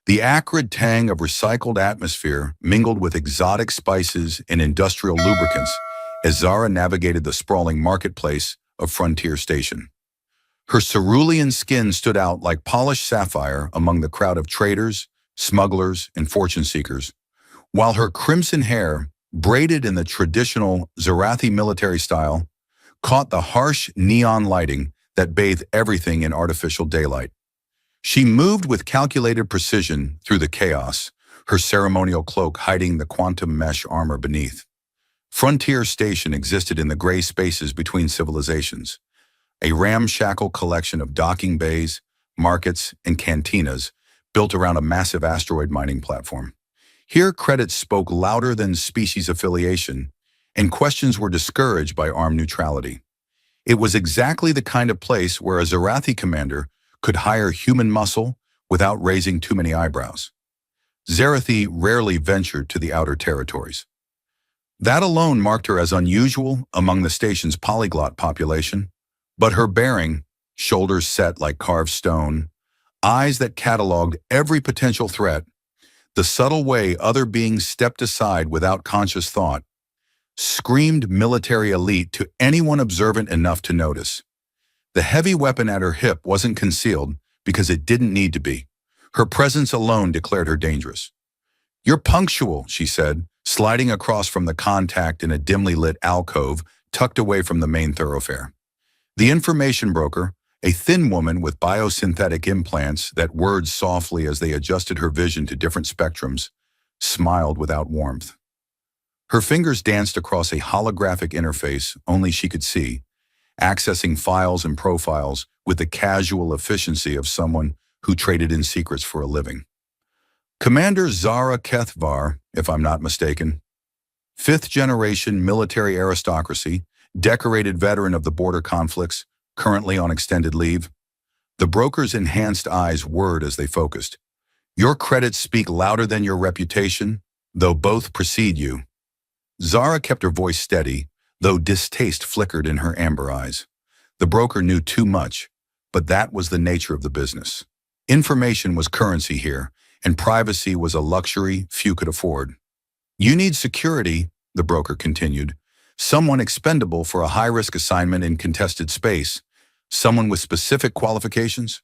The acrid tang of recycled atmosphere mingled with exotic spices and industrial lubricants as Zara navigated the sprawling marketplace of Frontier Station. Her cerulean skin stood out like polished sapphire among the crowd of traders, smugglers, and fortune seekers, while her crimson hair, braided in the traditional Zarathi military style, caught the harsh neon lighting that bathed everything in artificial daylight. She moved with calculated precision through the chaos, her ceremonial cloak hiding the quantum mesh armor beneath. Frontier Station existed in the gray spaces between civilizations, a ramshackle collection of docking bays, markets, and cantinas built around a massive asteroid mining platform. Here, credits spoke louder than species affiliation, and questions were discouraged by armed neutrality. It was exactly the kind of place where a Zarathi commander could hire human muscle without raising too many eyebrows. Zarathi rarely ventured to the outer territories. That alone marked her as unusual among the station's polyglot population, but her bearing, shoulders set like carved stone, eyes that cataloged every potential threat, the subtle way other beings stepped aside without conscious thought, screamed military elite to anyone observant enough to notice. The heavy weapon at her hip wasn't concealed because it didn't need to be. Her presence alone declared her dangerous. "You're punctual," she said, sliding across from the contact in a dimly lit alcove tucked away from the main thoroughfare. The information broker, a thin woman with biosynthetic implants that whirred softly as they adjusted her vision to different spectrums, smiled without warmth. Her fingers danced across a holographic interface only she could see, accessing files and profiles with the casual efficiency of someone who traded in secrets for a living. Commander Zara Kethvar, if I'm not mistaken. Fifth-generation military aristocracy, decorated veteran of the border conflicts, currently on extended leave. The broker's enhanced eyes whirred as they focused. "Your credits speak louder than your reputation, though both precede you." Zara kept her voice steady, though distaste flickered in her amber eyes. The broker knew too much, but that was the nature of the business. Information was currency here, and privacy was a luxury few could afford. "You need security," the broker continued. "Someone expendable for a high-risk assignment in contested space. Someone with specific qualifications."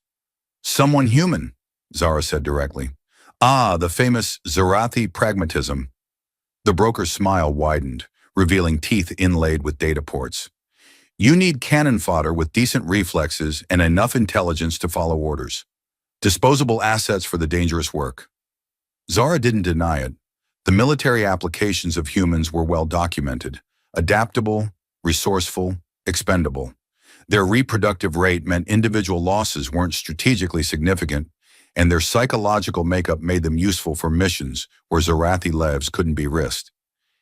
"Someone human," Zara said directly. "Ah, the famous Zarathi pragmatism." The broker's smile widened, revealing teeth inlaid with data ports. "You need cannon fodder with decent reflexes and enough intelligence to follow orders. Disposable assets for the dangerous work." Zara didn't deny it. The military applications of humans were well documented, adaptable, resourceful, expendable. Their reproductive rate meant individual losses weren't strategically significant, and their psychological makeup made them useful for missions where Zarathi lives couldn't be risked.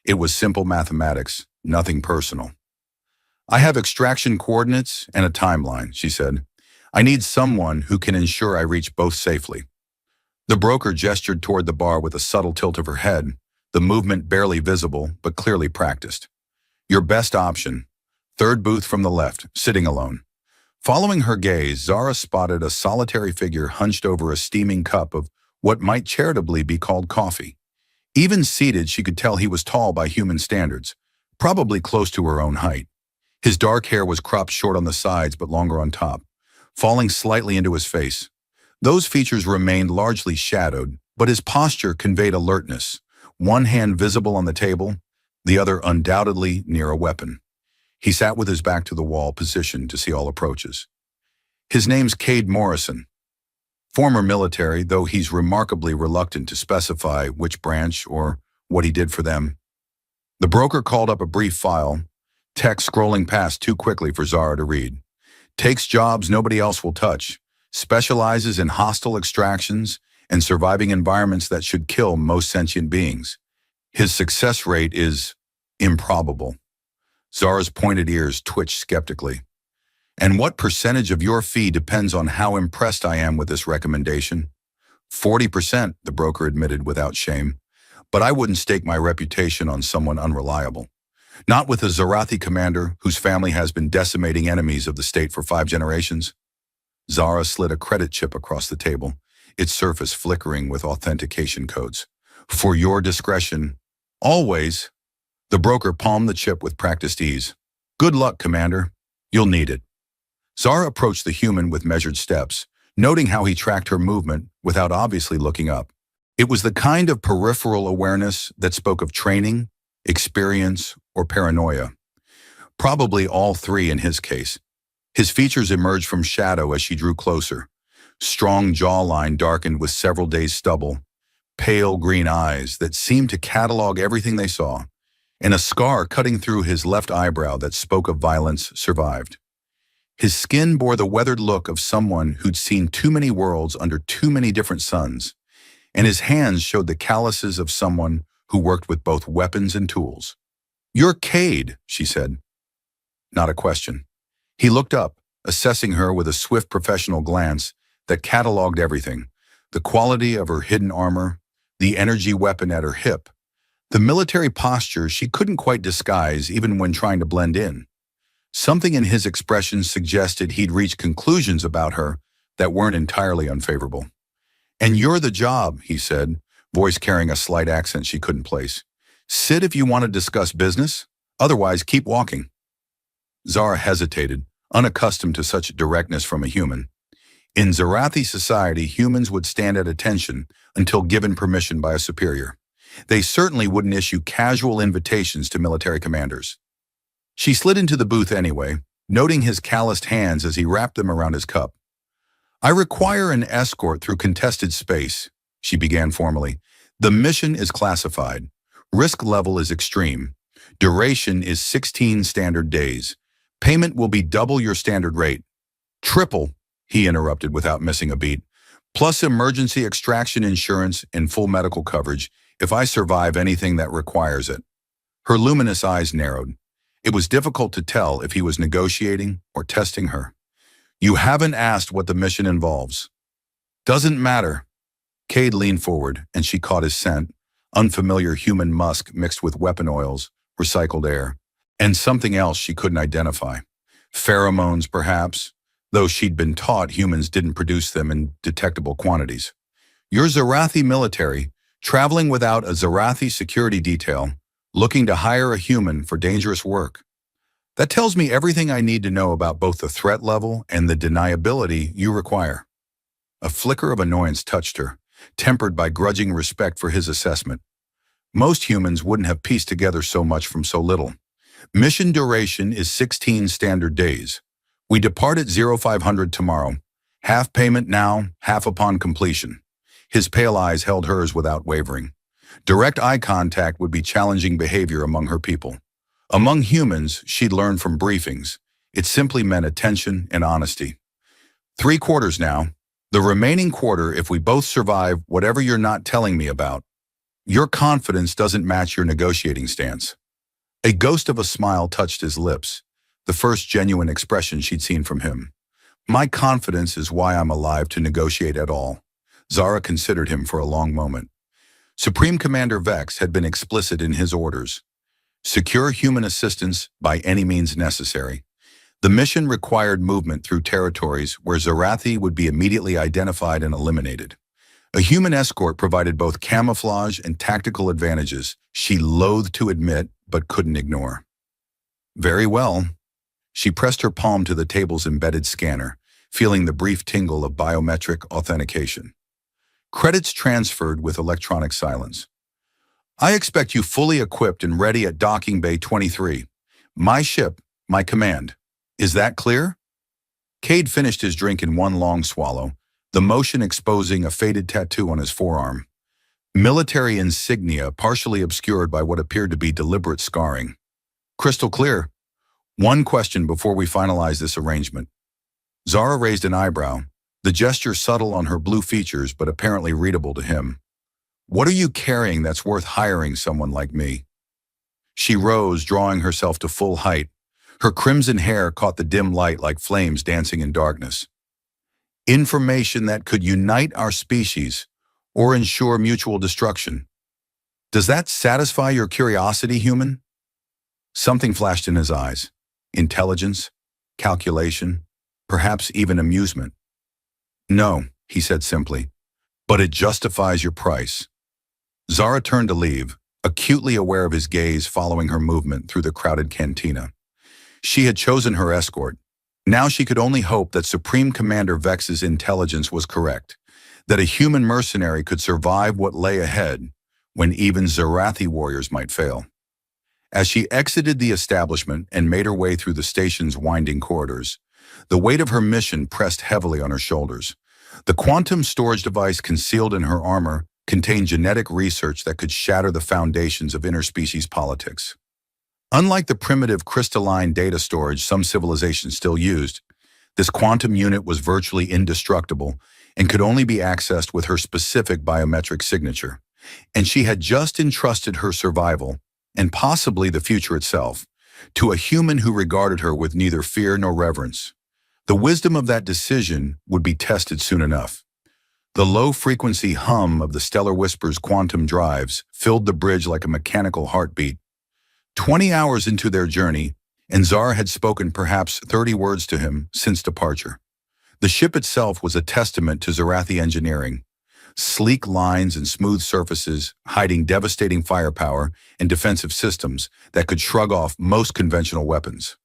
It was simple mathematics, nothing personal. "I have extraction coordinates and a timeline," she said. "I need someone who can ensure I reach both safely." The broker gestured toward the bar with a subtle tilt of her head, the movement barely visible but clearly practiced. "Your best option. Third booth from the left, sitting alone." Following her gaze, Zara spotted a solitary figure hunched over a steaming cup of what might charitably be called coffee. Even seated, she could tell he was tall by human standards, probably close to her own height. His dark hair was cropped short on the sides but longer on top, falling slightly into his face. Those features remained largely shadowed, but his posture conveyed alertness, one hand visible on the table, the other undoubtedly near a weapon. He sat with his back to the wall, positioned to see all approaches. "His name's Cade Morrison. Former military, though he's remarkably reluctant to specify which branch or what he did for them." The broker called up a brief file, text scrolling past too quickly for Zara to read. "Takes jobs nobody else will touch. Specializes in hostile extractions and surviving environments that should kill most sentient beings. His success rate is improbable." Zara's pointed ears twitched skeptically. "And what percentage of your fee depends on how impressed I am with this recommendation?" 40%, the broker admitted without shame. "But I wouldn't stake my reputation on someone unreliable. Not with a Zarathi commander whose family has been decimating enemies of the state for 5 generations." Zara slid a credit chip across the table. its surface flickering with authentication codes. For your discretion, always. The broker palmed the chip with practiced ease. Good luck, Commander. You'll need it. Zara approached the human with measured steps, noting how he tracked her movement without obviously looking up. It was the kind of peripheral awareness that spoke of training, experience, or paranoia. Probably all three in his case. His features emerged from shadow as she drew closer. Strong jawline darkened with several days' stubble, pale green eyes that seemed to catalog everything they saw, and a scar cutting through his left eyebrow that spoke of violence survived. His skin bore the weathered look of someone who'd seen too many worlds under too many different suns, and his hands showed the calluses of someone who worked with both weapons and tools. "You're Cade," she said. Not a question. He looked up, assessing her with a swift professional glance that cataloged everything: the quality of her hidden armor, the energy weapon at her hip, the military posture she couldn't quite disguise even when trying to blend in. Something in his expression suggested he'd reached conclusions about her that weren't entirely unfavorable. "And you're the job," he said, voice carrying a slight accent she couldn't place. "Sit if you want to discuss business, otherwise keep walking." Zara hesitated, unaccustomed to such directness from a human. In Zarathi society, humans would stand at attention until given permission by a superior. They certainly wouldn't issue casual invitations to military commanders. She slid into the booth anyway, noting his calloused hands as he wrapped them around his cup. "I require an escort through contested space," she began formally. "The mission is classified. Risk level is extreme. Duration is 16 standard days. Payment will be double your standard rate." "Triple," he interrupted without missing a beat. "Plus emergency extraction insurance and full medical coverage if I survive anything that requires it." Her luminous eyes narrowed. It was difficult to tell if he was negotiating or testing her. "You haven't asked what the mission involves." "Doesn't matter." Cade leaned forward, and she caught his scent, unfamiliar human musk mixed with weapon oils, recycled air, and something else she couldn't identify. Pheromones, perhaps, though she'd been taught humans didn't produce them in detectable quantities. "You're Zarathi military, traveling without a Zarathi security detail, looking to hire a human for dangerous work. That tells me everything I need to know about both the threat level and the deniability you require." A flicker of annoyance touched her, tempered by grudging respect for his assessment. Most humans wouldn't have pieced together so much from so little. "Mission duration is 16 standard days. We depart at 0500 tomorrow. Half payment now, half upon completion." His pale eyes held hers without wavering. Direct eye contact would be challenging behavior among her people. Among humans, she'd learned from briefings. It simply meant attention and honesty. 3 quarters now. The remaining quarter if we both survive whatever you're not telling me about. Your confidence doesn't match your negotiating stance. A ghost of a smile touched his lips, the first genuine expression she'd seen from him. "My confidence is why I'm alive to negotiate at all." Zara considered him for a long moment. Supreme Commander Vex had been explicit in his orders. Secure human assistance by any means necessary. The mission required movement through territories where Zarathi would be immediately identified and eliminated. A human escort provided both camouflage and tactical advantages she loathed to admit but couldn't ignore. "Very well." She pressed her palm to the table's embedded scanner, feeling the brief tingle of biometric authentication. Credits transferred with electronic silence. "I expect you fully equipped and ready at Docking Bay 23. My ship, my command. Is that clear?" Cade finished his drink in one long swallow, the motion exposing a faded tattoo on his forearm. Military insignia partially obscured by what appeared to be deliberate scarring. "Crystal clear. One question before we finalize this arrangement." Zara raised an eyebrow, the gesture subtle on her blue features but apparently readable to him. "What are you carrying that's worth hiring someone like me?" She rose, drawing herself to full height. Her crimson hair caught the dim light like flames dancing in darkness. "Information that could unite our species or ensure mutual destruction. Does that satisfy your curiosity, human?" Something flashed in his eyes. Intelligence, calculation, perhaps even amusement. "No," he said simply. But it justifies your price. Zara turned to leave, acutely aware of his gaze following her movement through the crowded cantina. She had chosen her escort. Now she could only hope that Supreme Commander Vex's intelligence was correct, that a human mercenary could survive what lay ahead when even Zarathi warriors might fail. As she exited the establishment and made her way through the station's winding corridors, the weight of her mission pressed heavily on her shoulders. The quantum storage device concealed in her armor contained genetic research that could shatter the foundations of interspecies politics. Unlike the primitive crystalline data storage some civilizations still used, this quantum unit was virtually indestructible and could only be accessed with her specific biometric signature. And she had just entrusted her survival, and possibly the future itself, to a human who regarded her with neither fear nor reverence. The wisdom of that decision would be tested soon enough. The low-frequency hum of the Stellar Whisper's quantum drives filled the bridge like a mechanical heartbeat. 20 hours into their journey, and Zara had spoken perhaps 30 words to him since departure. The ship itself was a testament to Zarathi engineering. Sleek lines and smooth surfaces, hiding devastating firepower and defensive systems that could shrug off most conventional weapons.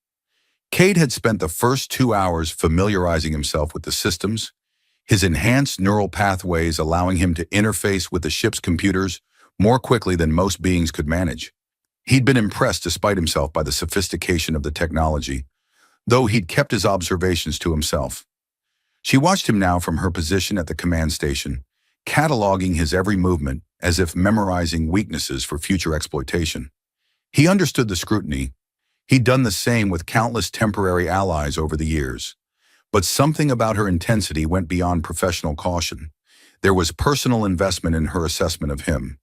Cade had spent the first 2 hours familiarizing himself with the systems, his enhanced neural pathways allowing him to interface with the ship's computers more quickly than most beings could manage. He'd been impressed despite himself by the sophistication of the technology, though he'd kept his observations to himself. She watched him now from her position at the command station, cataloging his every movement as if memorizing weaknesses for future exploitation. He understood the scrutiny. He'd done the same with countless temporary allies over the years. But something about her intensity went beyond professional caution. There was personal investment in her assessment of him.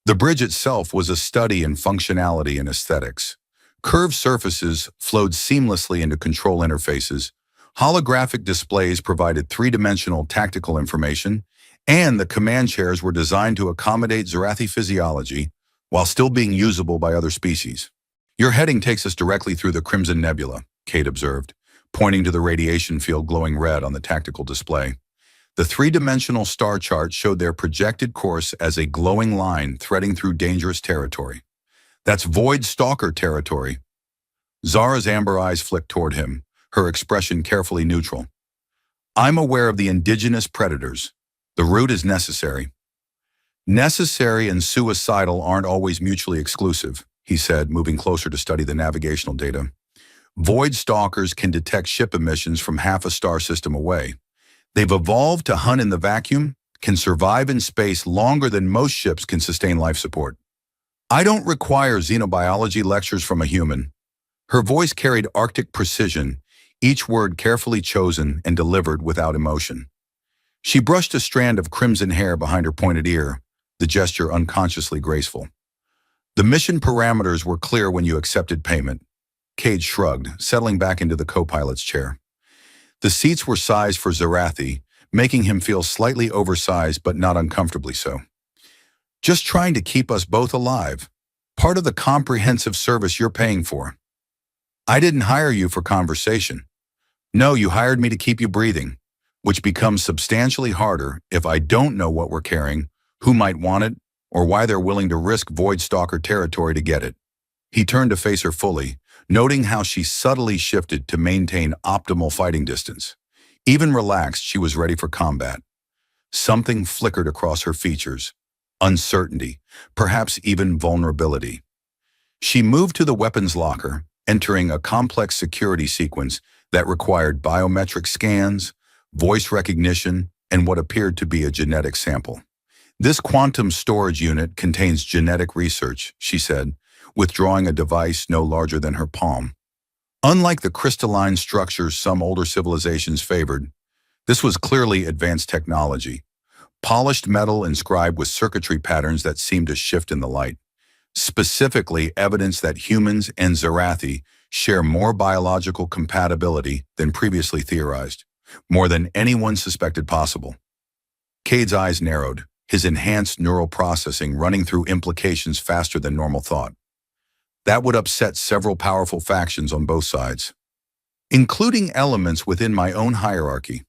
The bridge itself was a study in functionality and aesthetics. Curved surfaces flowed seamlessly into control interfaces. Holographic displays provided three-dimensional tactical information, and the command chairs were designed to accommodate Zarathi physiology while still being usable by other species. "Your heading takes us directly through the Crimson Nebula," Kate observed, pointing to the radiation field glowing red on the tactical display. The three-dimensional star chart showed their projected course as a glowing line threading through dangerous territory. "That's Void Stalker territory." Zara's amber eyes flicked toward him, her expression carefully neutral. "I'm aware of the indigenous predators. The route is necessary." "Necessary and suicidal aren't always mutually exclusive," he said, moving closer to study the navigational data. "Void stalkers can detect ship emissions from half a star system away. They've evolved to hunt in the vacuum, can survive in space longer than most ships can sustain life support. I don't require xenobiology lectures from a human." Her voice carried Arctic precision, each word carefully chosen and delivered without emotion. She brushed a strand of crimson hair behind her pointed ear, the gesture unconsciously graceful. "The mission parameters were clear when you accepted payment." Cade shrugged, settling back into the co-pilot's chair. The seats were sized for Zarathi, making him feel slightly oversized but not uncomfortably so. "Just trying to keep us both alive. Part of the comprehensive service you're paying for." "I didn't hire you for conversation." "No, you hired me to keep you breathing, which becomes substantially harder if I don't know what we're carrying, who might want it, or why they're willing to risk Void Stalker territory to get it." He turned to face her fully, noting how she subtly shifted to maintain optimal fighting distance. Even relaxed, she was ready for combat. Something flickered across her features. Uncertainty, perhaps even vulnerability. She moved to the weapons locker, entering a complex security sequence that required biometric scans, voice recognition, and what appeared to be a genetic sample. "This quantum storage unit contains genetic research," she said, withdrawing a device no larger than her palm. Unlike the crystalline structures some older civilizations favored, this was clearly advanced technology. Polished metal inscribed with circuitry patterns that seemed to shift in the light. Specifically, evidence that humans and Zarathi share more biological compatibility than previously theorized, more than anyone suspected possible. Cade's eyes narrowed, his enhanced neural processing running through implications faster than normal thought. That would upset several powerful factions on both sides, including elements within my own hierarchy.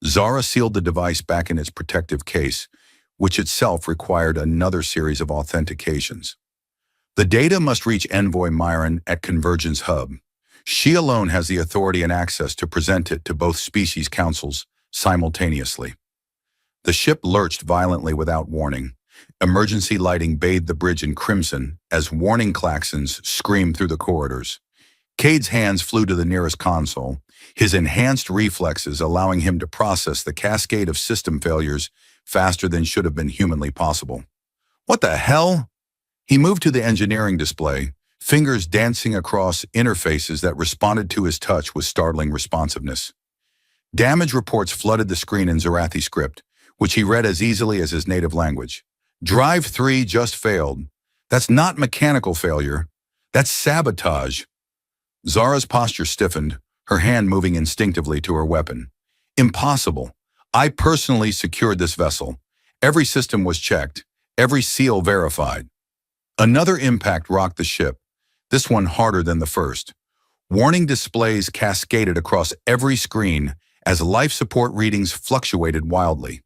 Zara sealed the device back in its protective case, which itself required another series of authentications. The data must reach Envoy Myron at Convergence Hub. She alone has the authority and access to present it to both species councils simultaneously. The ship lurched violently without warning. Emergency lighting bathed the bridge in crimson as warning klaxons screamed through the corridors. Cade's hands flew to the nearest console, his enhanced reflexes allowing him to process the cascade of system failures faster than should have been humanly possible. What the hell? He moved to the engineering display, fingers dancing across interfaces that responded to his touch with startling responsiveness. Damage reports flooded the screen in Zarathi script, which he read as easily as his native language. Drive 3 just failed. That's not mechanical failure. That's sabotage. Zara's posture stiffened, her hand moving instinctively to her weapon. Impossible. I personally secured this vessel. Every system was checked, every seal verified. Another impact rocked the ship, this one harder than the first. Warning displays cascaded across every screen as life support readings fluctuated wildly.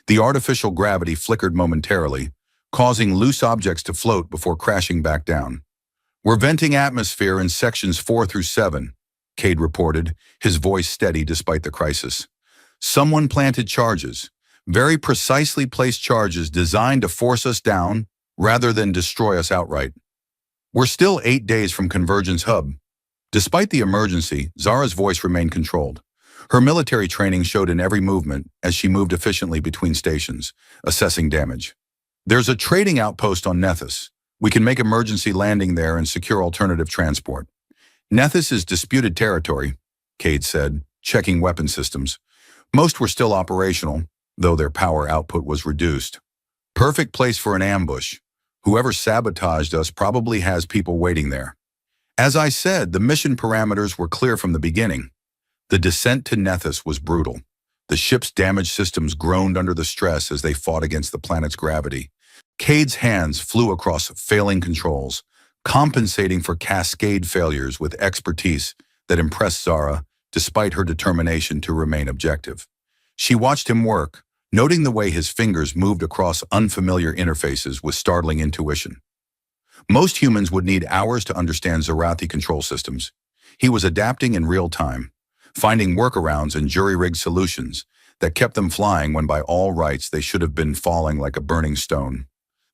The artificial gravity flickered momentarily, causing loose objects to float before crashing back down. We're venting atmosphere in sections 4 through 7, Cade reported, his voice steady despite the crisis. Someone planted charges, very precisely placed charges designed to force us down rather than destroy us outright. We're still 8 days from Convergence Hub. Despite the emergency, Zara's voice remained controlled. Her military training showed in every movement as she moved efficiently between stations, assessing damage. There's a trading outpost on Nethys. We can make emergency landing there and secure alternative transport. Nethys is disputed territory, Cade said, checking weapon systems. Most were still operational, though their power output was reduced. Perfect place for an ambush. Whoever sabotaged us probably has people waiting there. As I said, the mission parameters were clear from the beginning. The descent to Nethys was brutal. The ship's damaged systems groaned under the stress as they fought against the planet's gravity. Cade's hands flew across failing controls, compensating for cascade failures with expertise that impressed Zara despite her determination to remain objective. She watched him work, noting the way his fingers moved across unfamiliar interfaces with startling intuition. Most humans would need hours to understand Zarathi control systems. He was adapting in real time, finding workarounds and jury-rigged solutions that kept them flying when by all rights they should have been falling like a burning stone.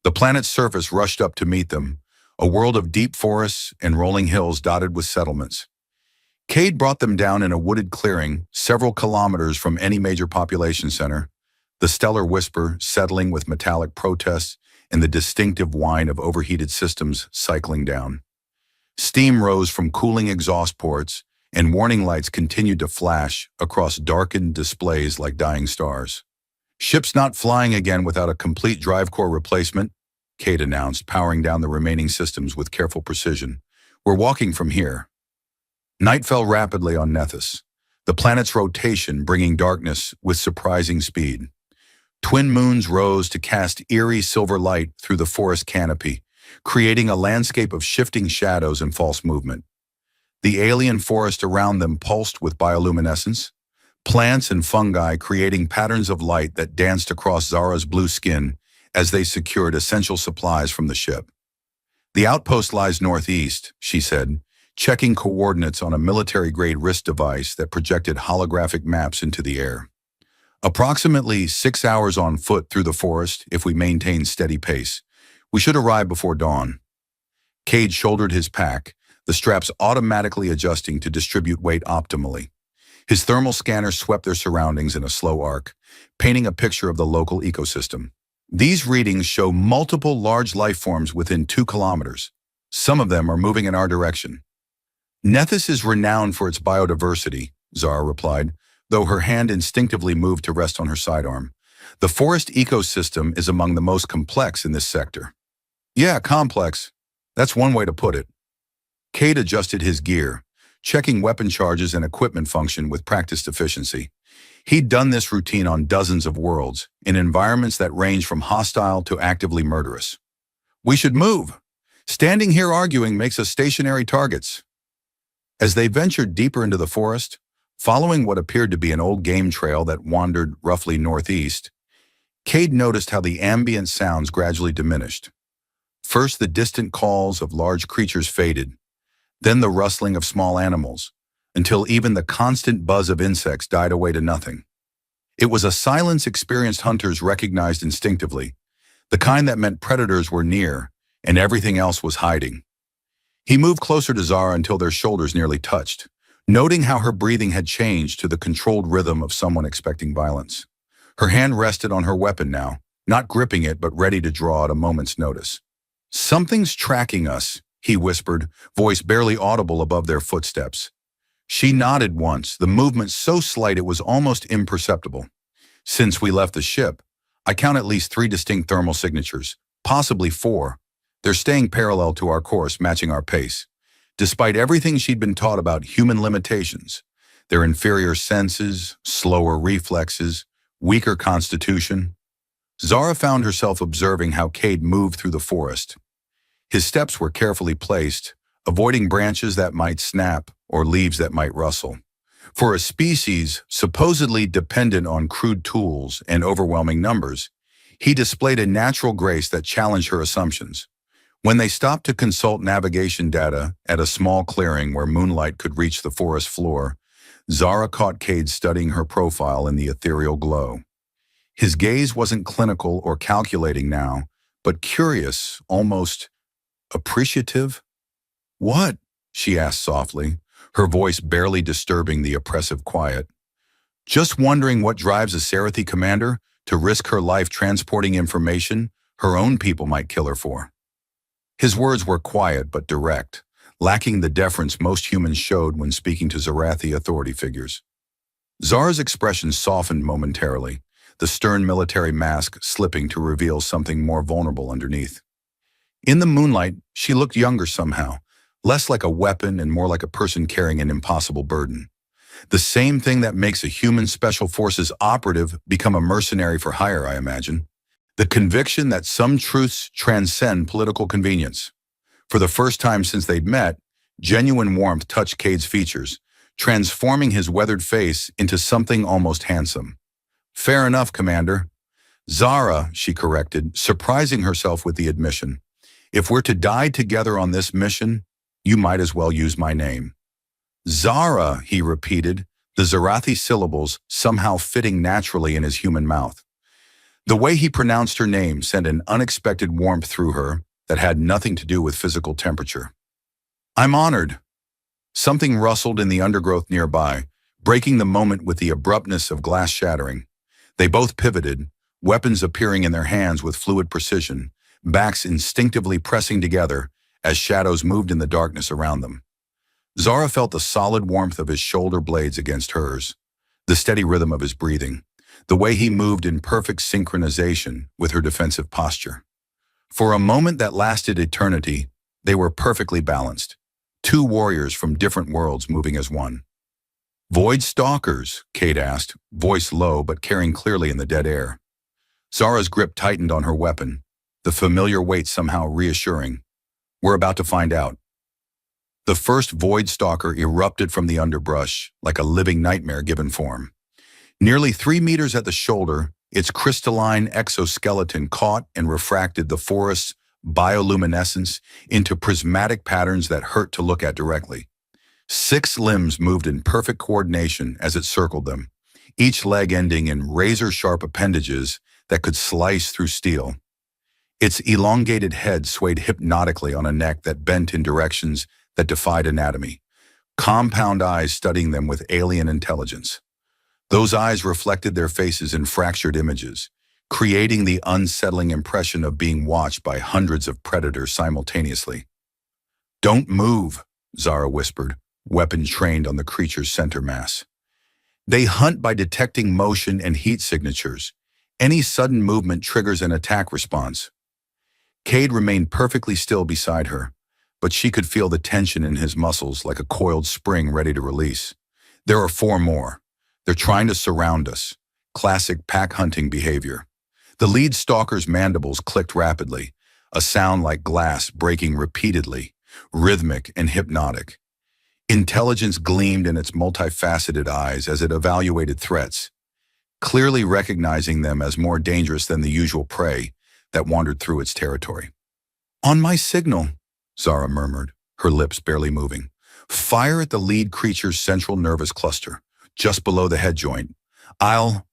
The planet's surface rushed up to meet them, a world of deep forests and rolling hills dotted with settlements. Cade brought them down in a wooded clearing several kilometers from any major population center, the stellar whisper settling with metallic protests and the distinctive whine of overheated systems cycling down. Steam rose from cooling exhaust ports, and warning lights continued to flash across darkened displays like dying stars. Ship's not flying again without a complete drive core replacement, Cade announced, powering down the remaining systems with careful precision. We're walking from here. Night fell rapidly on Nethys, the planet's rotation bringing darkness with surprising speed. Twin moons rose to cast eerie silver light through the forest canopy, creating a landscape of shifting shadows and false movement. The alien forest around them pulsed with bioluminescence, plants and fungi creating patterns of light that danced across Zara's blue skin as they secured essential supplies from the ship. The outpost lies northeast, she said, checking coordinates on a military-grade wrist device that projected holographic maps into the air. Approximately 6 hours on foot through the forest if we maintain steady pace. We should arrive before dawn. Cade shouldered his pack, the straps automatically adjusting to distribute weight optimally. His thermal scanner swept their surroundings in a slow arc, painting a picture of the local ecosystem. These readings show multiple large life forms within 2 kilometers. Some of them are moving in our direction. Nethys is renowned for its biodiversity, Zara replied, though her hand instinctively moved to rest on her sidearm. The forest ecosystem is among the most complex in this sector. Yeah, complex. That's one way to put it. Cade adjusted his gear, checking weapon charges and equipment function with practiced efficiency. He'd done this routine on dozens of worlds, in environments that range from hostile to actively murderous. We should move. Standing here arguing makes us stationary targets. As they ventured deeper into the forest, Following what appeared to be an old game trail that wandered roughly northeast, Cade noticed how the ambient sounds gradually diminished. First, the distant calls of large creatures faded, then the rustling of small animals, until even the constant buzz of insects died away to nothing. It was a silence experienced hunters recognized instinctively, the kind that meant predators were near and everything else was hiding. He moved closer to Zara until their shoulders nearly touched, noting how her breathing had changed to the controlled rhythm of someone expecting violence. Her hand rested on her weapon now, not gripping it but ready to draw at a moment's notice. "Something's tracking us," he whispered, voice barely audible above their footsteps. She nodded once, the movement so slight it was almost imperceptible. "Since we left the ship, I count at least 3 distinct thermal signatures, possibly 4. They're staying parallel to our course, matching our pace. Despite everything she'd been taught about human limitations, their inferior senses, slower reflexes, weaker constitution, Zara found herself observing how Cade moved through the forest. His steps were carefully placed, avoiding branches that might snap or leaves that might rustle. For a species supposedly dependent on crude tools and overwhelming numbers, he displayed a natural grace that challenged her assumptions. When they stopped to consult navigation data at a small clearing where moonlight could reach the forest floor, Zara caught Cade studying her profile in the ethereal glow. His gaze wasn't clinical or calculating now, but curious, almost appreciative. "What?" she asked softly, her voice barely disturbing the oppressive quiet. "Just wondering what drives a Sarathi commander to risk her life transporting information her own people might kill her for." His words were quiet but direct, lacking the deference most humans showed when speaking to Zarathi authority figures. Zara's expression softened momentarily, the stern military mask slipping to reveal something more vulnerable underneath. In the moonlight, she looked younger somehow, less like a weapon and more like a person carrying an impossible burden. The same thing that makes a human special forces operative become a mercenary for hire, I imagine. The conviction that some truths transcend political convenience. For the first time since they'd met, genuine warmth touched Cade's features, transforming his weathered face into something almost handsome. "Fair enough, Commander." "Zara," she corrected, surprising herself with the admission. "If we're to die together on this mission, you might as well use my name." "Zara," he repeated, the Zarathi syllables somehow fitting naturally in his human mouth. The way he pronounced her name sent an unexpected warmth through her that had nothing to do with physical temperature. "I'm honored." Something rustled in the undergrowth nearby, breaking the moment with the abruptness of glass shattering. They both pivoted, weapons appearing in their hands with fluid precision, backs instinctively pressing together as shadows moved in the darkness around them. Zara felt the solid warmth of his shoulder blades against hers, the steady rhythm of his breathing, the way he moved in perfect synchronization with her defensive posture. For a moment that lasted eternity, they were perfectly balanced, 2 warriors from different worlds moving as one. "Void stalkers?" Cade asked, voice low but carrying clearly in the dead air. Zara's grip tightened on her weapon, the familiar weight somehow reassuring. "We're about to find out." The first void stalker erupted from the underbrush, like a living nightmare given form. Nearly 3 meters at the shoulder, its crystalline exoskeleton caught and refracted the forest's bioluminescence into prismatic patterns that hurt to look at directly. 6 limbs moved in perfect coordination as it circled them, each leg ending in razor-sharp appendages that could slice through steel. Its elongated head swayed hypnotically on a neck that bent in directions that defied anatomy, compound eyes studying them with alien intelligence. Those eyes reflected their faces in fractured images, creating the unsettling impression of being watched by hundreds of predators simultaneously. "Don't move," Zara whispered, weapon trained on the creature's center mass. "They hunt by detecting motion and heat signatures. Any sudden movement triggers an attack response." Cade remained perfectly still beside her, but she could feel the tension in his muscles like a coiled spring ready to release. "There are 4 more. They're trying to surround us." Classic pack hunting behavior. The lead stalker's mandibles clicked rapidly, a sound like glass breaking repeatedly, rhythmic and hypnotic. Intelligence gleamed in its multifaceted eyes as it evaluated threats, clearly recognizing them as more dangerous than the usual prey that wandered through its territory. "On my signal," Zara murmured, her lips barely moving. "Fire at the lead creature's central nervous cluster, just below the head joint. I'll—"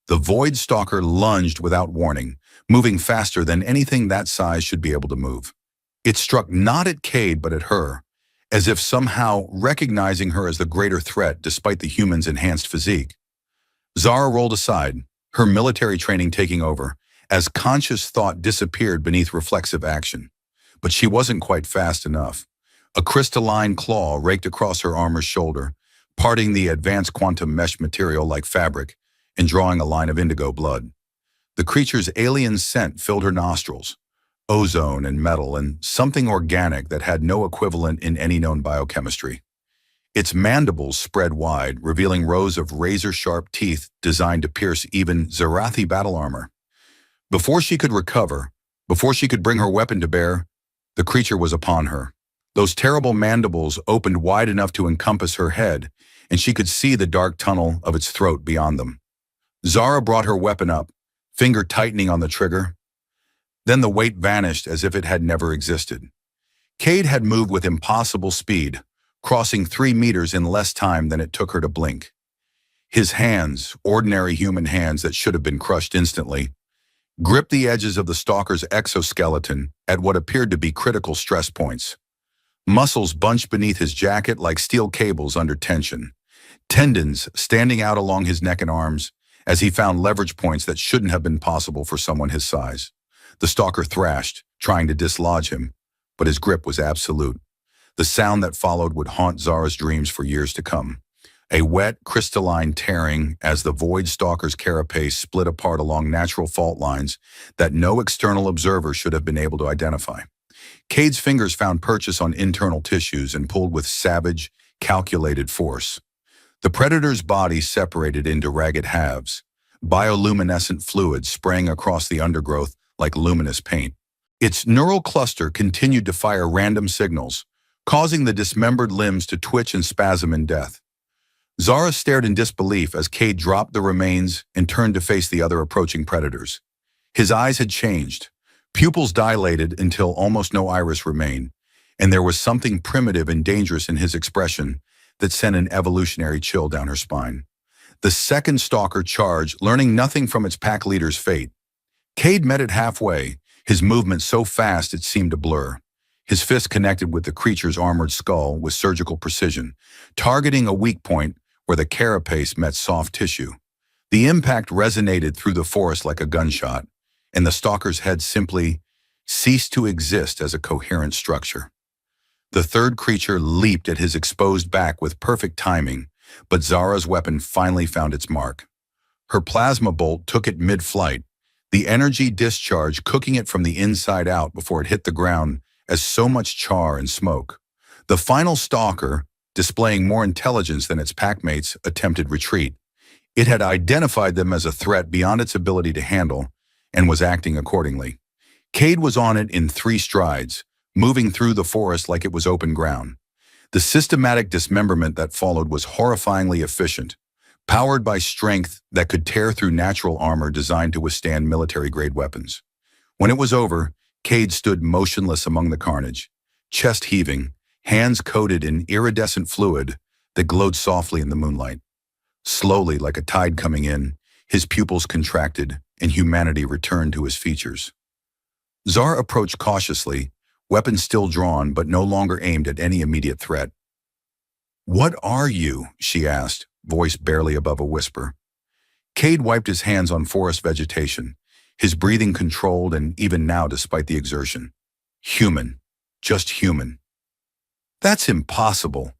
The Void Stalker lunged without warning, moving faster than anything that size should be able to move. It struck not at Cade but at her, as if somehow recognizing her as the greater threat despite the human's enhanced physique. Zara rolled aside, her military training taking over, as conscious thought disappeared beneath reflexive action. But she wasn't quite fast enough. A crystalline claw raked across her armor's shoulder, parting the advanced quantum mesh material like fabric and drawing a line of indigo blood. The creature's alien scent filled her nostrils, ozone and metal and something organic that had no equivalent in any known biochemistry. Its mandibles spread wide, revealing rows of razor-sharp teeth designed to pierce even Zarathi battle armor. Before she could recover, before she could bring her weapon to bear, the creature was upon her. Those terrible mandibles opened wide enough to encompass her head, and she could see the dark tunnel of its throat beyond them. Zara brought her weapon up, finger tightening on the trigger. Then the weight vanished as if it had never existed. Cade had moved with impossible speed, crossing 3 meters in less time than it took her to blink. His hands, ordinary human hands that should have been crushed instantly, gripped the edges of the stalker's exoskeleton at what appeared to be critical stress points. Muscles bunched beneath his jacket like steel cables under tension, tendons standing out along his neck and arms as he found leverage points that shouldn't have been possible for someone his size. The stalker thrashed, trying to dislodge him, but his grip was absolute. The sound that followed would haunt Zara's dreams for years to come. A wet, crystalline tearing as the Void Stalker's carapace split apart along natural fault lines that no external observer should have been able to identify. Cade's fingers found purchase on internal tissues and pulled with savage, calculated force. The predator's body separated into ragged halves, bioluminescent fluid spraying across the undergrowth like luminous paint. Its neural cluster continued to fire random signals, causing the dismembered limbs to twitch and spasm in death. Zara stared in disbelief as Cade dropped the remains and turned to face the other approaching predators. His eyes had changed, pupils dilated until almost no iris remained, and there was something primitive and dangerous in his expression that sent an evolutionary chill down her spine. The second stalker charged, learning nothing from its pack leader's fate. Cade met it halfway, his movement so fast it seemed to blur. His fist connected with the creature's armored skull with surgical precision, targeting a weak point where the carapace met soft tissue. The impact resonated through the forest like a gunshot, and the stalker's head simply ceased to exist as a coherent structure. The third creature leaped at his exposed back with perfect timing, but Zara's weapon finally found its mark. Her plasma bolt took it mid-flight, the energy discharge cooking it from the inside out before it hit the ground as so much char and smoke. The final stalker, displaying more intelligence than its packmates, attempted retreat. It had identified them as a threat beyond its ability to handle and was acting accordingly. Cade was on it in 3 strides, moving through the forest like it was open ground. The systematic dismemberment that followed was horrifyingly efficient, powered by strength that could tear through natural armor designed to withstand military-grade weapons. When it was over, Cade stood motionless among the carnage, chest heaving, hands coated in iridescent fluid that glowed softly in the moonlight. Slowly, like a tide coming in, his pupils contracted and humanity returned to his features. Zara approached cautiously, weapon still drawn but no longer aimed at any immediate threat. "What are you?" she asked, voice barely above a whisper. Cade wiped his hands on forest vegetation, his breathing controlled and even now despite the exertion. "Human. Just human." "That's impossible."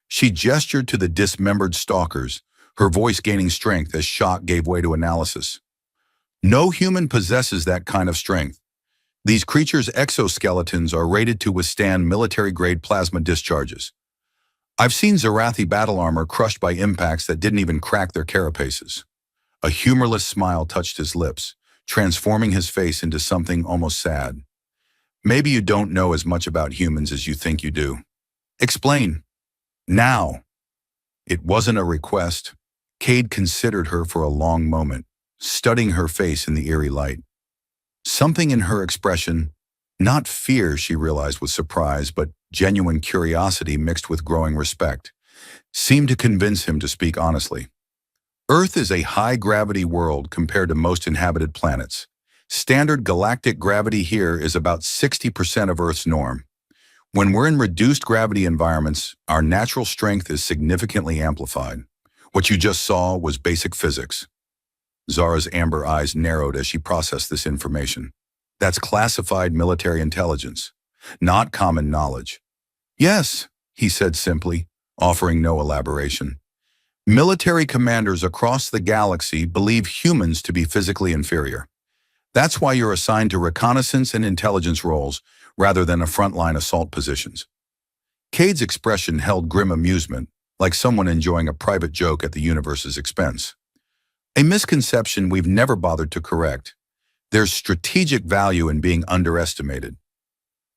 She gestured to the dismembered stalkers, her voice gaining strength as shock gave way to analysis. "No human possesses that kind of strength. These creatures' exoskeletons are rated to withstand military-grade plasma discharges. I've seen Zarathi battle armor crushed by impacts that didn't even crack their carapaces." A humorless smile touched his lips, transforming his face into something almost sad. "Maybe you don't know as much about humans as you think you do. Explain." Now, it wasn't a request. Cade considered her for a long moment, studying her face in the eerie light. Something in her expression, not fear she realized with surprise, but genuine curiosity mixed with growing respect, seemed to convince him to speak honestly. Earth is a high-gravity world compared to most inhabited planets. Standard galactic gravity here is about 60% of Earth's norm. When we're in reduced gravity environments, our natural strength is significantly amplified. What you just saw was basic physics. Zara's amber eyes narrowed as she processed this information. That's classified military intelligence, not common knowledge. Yes, he said simply, offering no elaboration. Military commanders across the galaxy believe humans to be physically inferior. That's why you're assigned to reconnaissance and intelligence roles rather than a frontline assault positions. Cade's expression held grim amusement, like someone enjoying a private joke at the universe's expense. A misconception we've never bothered to correct. There's strategic value in being underestimated.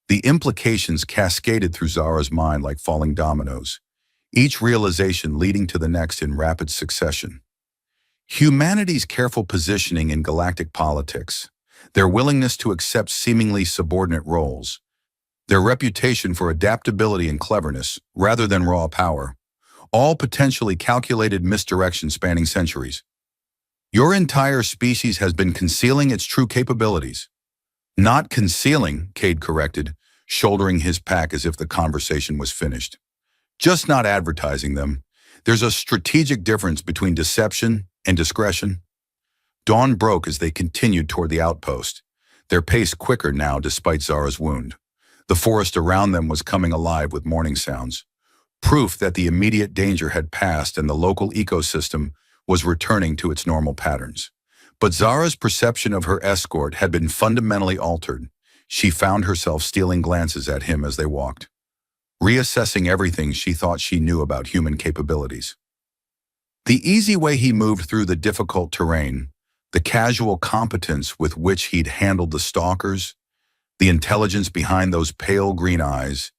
The implications cascaded through Zara's mind like falling dominoes, each realization leading to the next in rapid succession. Humanity's careful positioning in galactic politics, their willingness to accept seemingly subordinate roles, their reputation for adaptability and cleverness rather than raw power, all potentially calculated misdirection spanning centuries. Your entire species has been concealing its true capabilities. Not concealing, Cade corrected, shouldering his pack as if the conversation was finished. Just not advertising them. There's a strategic difference between deception and discretion. Dawn broke as they continued toward the outpost, their pace quicker now despite Zara's wound. The forest around them was coming alive with morning sounds, proof that the immediate danger had passed and the local ecosystem was returning to its normal patterns. But Zara's perception of her escort had been fundamentally altered. She found herself stealing glances at him as they walked, reassessing everything she thought she knew about human capabilities. The easy way he moved through the difficult terrain, the casual competence with which he'd handled the stalkers, the intelligence behind those pale green eyes,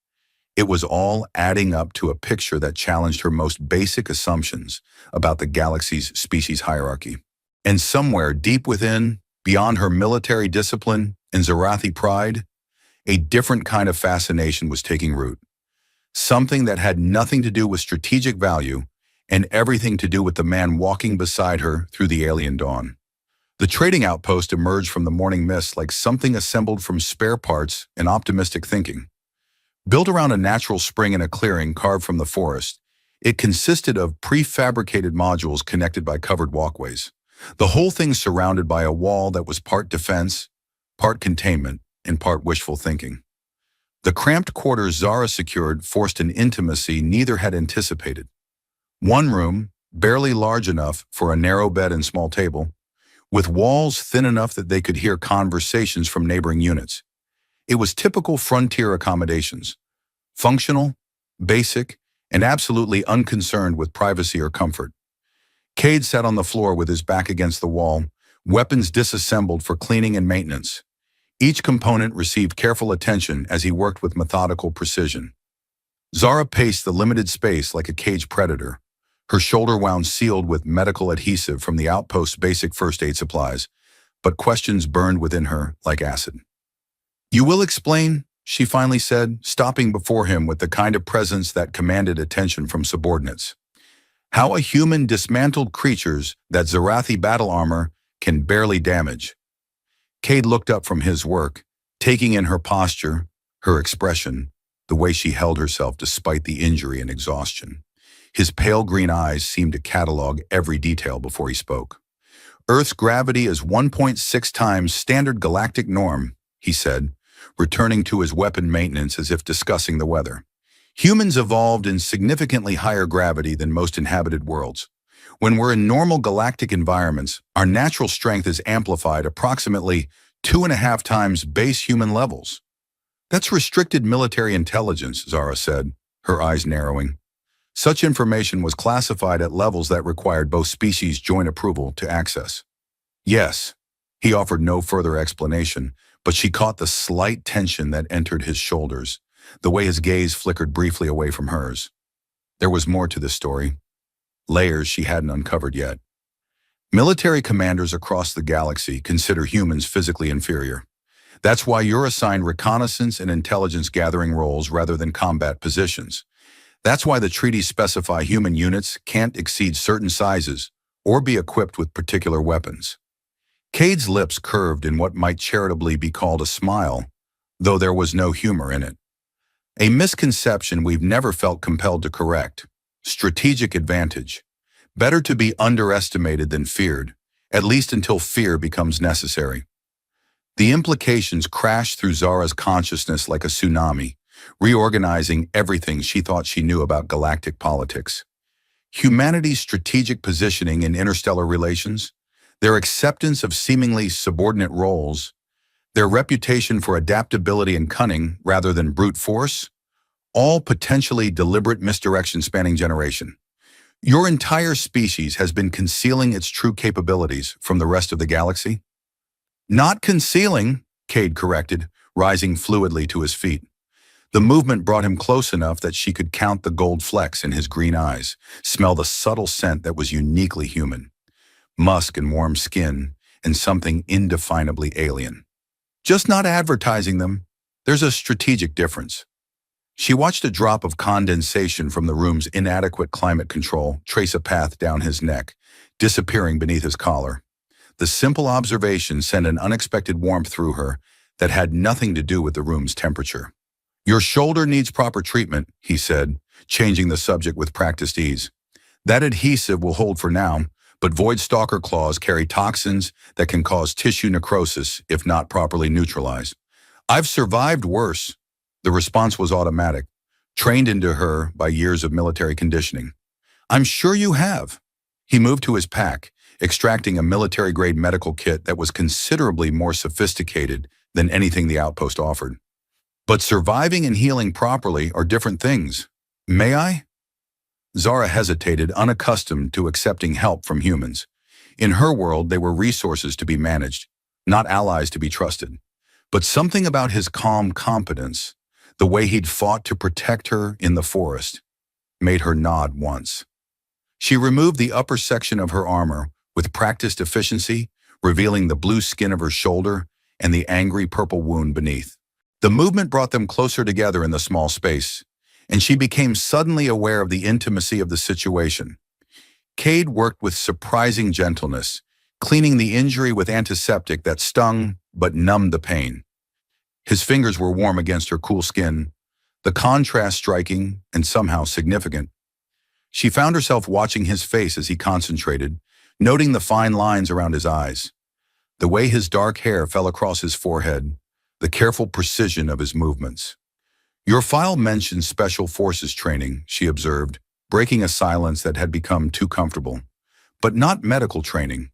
it was all adding up to a picture that challenged her most basic assumptions about the galaxy's species hierarchy. And somewhere deep within, beyond her military discipline and Zarathi pride, a different kind of fascination was taking root. Something that had nothing to do with strategic value and everything to do with the man walking beside her through the alien dawn. The trading outpost emerged from the morning mist like something assembled from spare parts and optimistic thinking. Built around a natural spring in a clearing carved from the forest, it consisted of prefabricated modules connected by covered walkways. The whole thing surrounded by a wall that was part defense, part containment, and part wishful thinking. The cramped quarters Zara secured forced an intimacy neither had anticipated. One room, barely large enough for a narrow bed and small table, with walls thin enough that they could hear conversations from neighboring units. It was typical frontier accommodations, functional, basic, and absolutely unconcerned with privacy or comfort. Cade sat on the floor with his back against the wall, weapons disassembled for cleaning and maintenance. Each component received careful attention as he worked with methodical precision. Zara paced the limited space like a caged predator, her shoulder wound sealed with medical adhesive from the outpost's basic first aid supplies, but questions burned within her like acid. "You will explain," she finally said, stopping before him with the kind of presence that commanded attention from subordinates. "How a human dismantled creatures that Zarathi battle armor can barely damage." Cade looked up from his work, taking in her posture, her expression, the way she held herself despite the injury and exhaustion. His pale green eyes seemed to catalog every detail before he spoke. "Earth's gravity is 1.6 times standard galactic norm," he said, returning to his weapon maintenance as if discussing the weather. "Humans evolved in significantly higher gravity than most inhabited worlds. When we're in normal galactic environments, our natural strength is amplified approximately 2.5 times base human levels." "That's restricted military intelligence," Zara said, her eyes narrowing. Such information was classified at levels that required both species joint approval to access. "Yes." He offered no further explanation, but she caught the slight tension that entered his shoulders, the way his gaze flickered briefly away from hers. There was more to this story, layers she hadn't uncovered yet. Military commanders across the galaxy consider humans physically inferior. That's why you're assigned reconnaissance and intelligence gathering roles rather than combat positions. That's why the treaties specify human units can't exceed certain sizes or be equipped with particular weapons. Cade's lips curved in what might charitably be called a smile, though there was no humor in it. A misconception we've never felt compelled to correct. Strategic advantage. Better to be underestimated than feared, at least until fear becomes necessary. The implications crashed through Zara's consciousness like a tsunami, reorganizing everything she thought she knew about galactic politics. Humanity's strategic positioning in interstellar relations, their acceptance of seemingly subordinate roles, their reputation for adaptability and cunning rather than brute force, all potentially deliberate misdirection spanning generation. Your entire species has been concealing its true capabilities from the rest of the galaxy? Not concealing, Cade corrected, rising fluidly to his feet. The movement brought him close enough that she could count the gold flecks in his green eyes, smell the subtle scent that was uniquely human. Musk and warm skin, and something indefinably alien. Just not advertising them. There's a strategic difference. She watched a drop of condensation from the room's inadequate climate control trace a path down his neck, disappearing beneath his collar. The simple observation sent an unexpected warmth through her that had nothing to do with the room's temperature. Your shoulder needs proper treatment, he said, changing the subject with practiced ease. That adhesive will hold for now, but Void Stalker claws carry toxins that can cause tissue necrosis if not properly neutralized. I've survived worse. The response was automatic, trained into her by years of military conditioning. I'm sure you have. He moved to his pack, extracting a military-grade medical kit that was considerably more sophisticated than anything the outpost offered. But surviving and healing properly are different things. May I? Zara hesitated, unaccustomed to accepting help from humans. In her world, they were resources to be managed, not allies to be trusted. But something about his calm competence, the way he'd fought to protect her in the forest, made her nod once. She removed the upper section of her armor with practiced efficiency, revealing the blue skin of her shoulder and the angry purple wound beneath. The movement brought them closer together in the small space, and she became suddenly aware of the intimacy of the situation. Cade worked with surprising gentleness, cleaning the injury with antiseptic that stung but numbed the pain. His fingers were warm against her cool skin, the contrast striking and somehow significant. She found herself watching his face as he concentrated, noting the fine lines around his eyes, the way his dark hair fell across his forehead, the careful precision of his movements. Your file mentions Special Forces training, she observed, breaking a silence that had become too comfortable. But not medical training.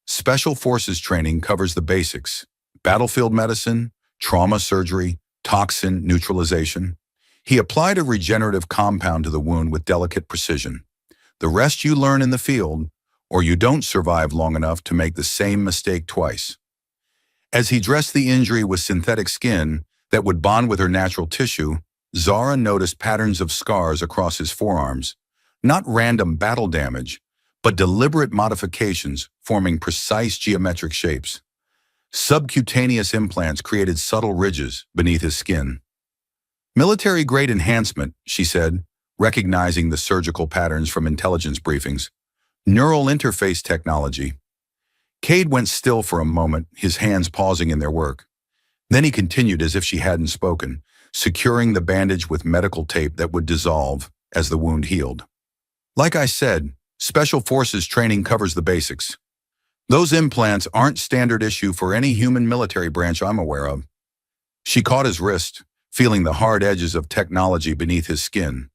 Special Forces training covers the basics: battlefield medicine, trauma surgery, toxin neutralization. He applied a regenerative compound to the wound with delicate precision. The rest you learn in the field, or you don't survive long enough to make the same mistake twice. As he dressed the injury with synthetic skin that would bond with her natural tissue, Zara noticed patterns of scars across his forearms, not random battle damage, but deliberate modifications forming precise geometric shapes. Subcutaneous implants created subtle ridges beneath his skin. Military-grade enhancement, she said, recognizing the surgical patterns from intelligence briefings. Neural interface technology. Cade went still for a moment, his hands pausing in their work. Then he continued as if she hadn't spoken, securing the bandage with medical tape that would dissolve as the wound healed. Like I said, Special Forces training covers the basics. Those implants aren't standard issue for any human military branch I'm aware of. She caught his wrist, feeling the hard edges of technology beneath his skin.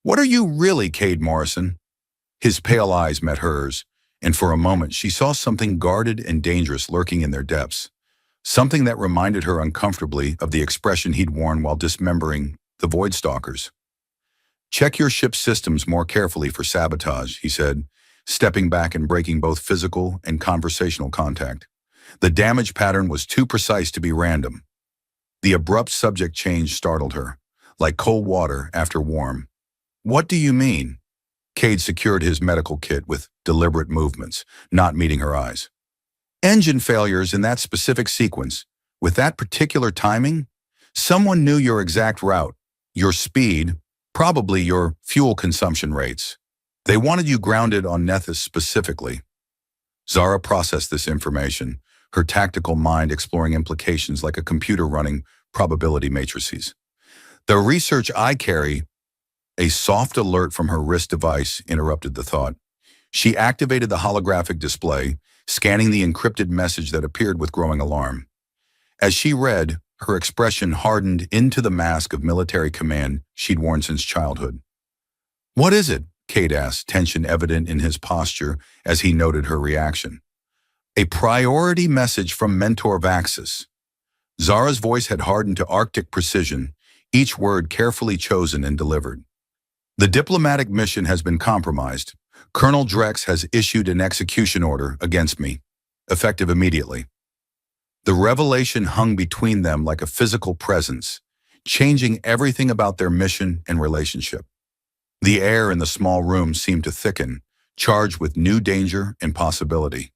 What are you really, Cade Morrison? His pale eyes met hers, and for a moment she saw something guarded and dangerous lurking in their depths. Something that reminded her uncomfortably of the expression he'd worn while dismembering the Void Stalkers. Check your ship's systems more carefully for sabotage, he said, stepping back and breaking both physical and conversational contact. The damage pattern was too precise to be random. The abrupt subject change startled her, like cold water after warm. What do you mean? Cade secured his medical kit with deliberate movements, not meeting her eyes. Engine failures in that specific sequence, with that particular timing? Someone knew your exact route, your speed, probably your fuel consumption rates. They wanted you grounded on Nethys specifically. Zara processed this information, her tactical mind exploring implications like a computer running probability matrices. The research I carry, a soft alert from her wrist device interrupted the thought. She activated the holographic display, scanning the encrypted message that appeared with growing alarm. As she read, her expression hardened into the mask of military command she'd worn since childhood. "What is it?" Cade asked, tension evident in his posture as he noted her reaction. "A priority message from Mentor Vaxis." Zara's voice had hardened to Arctic precision, each word carefully chosen and delivered. "The diplomatic mission has been compromised. Colonel Drex has issued an execution order against me, effective immediately." The revelation hung between them like a physical presence, changing everything about their mission and relationship. The air in the small room seemed to thicken, charged with new danger and possibility.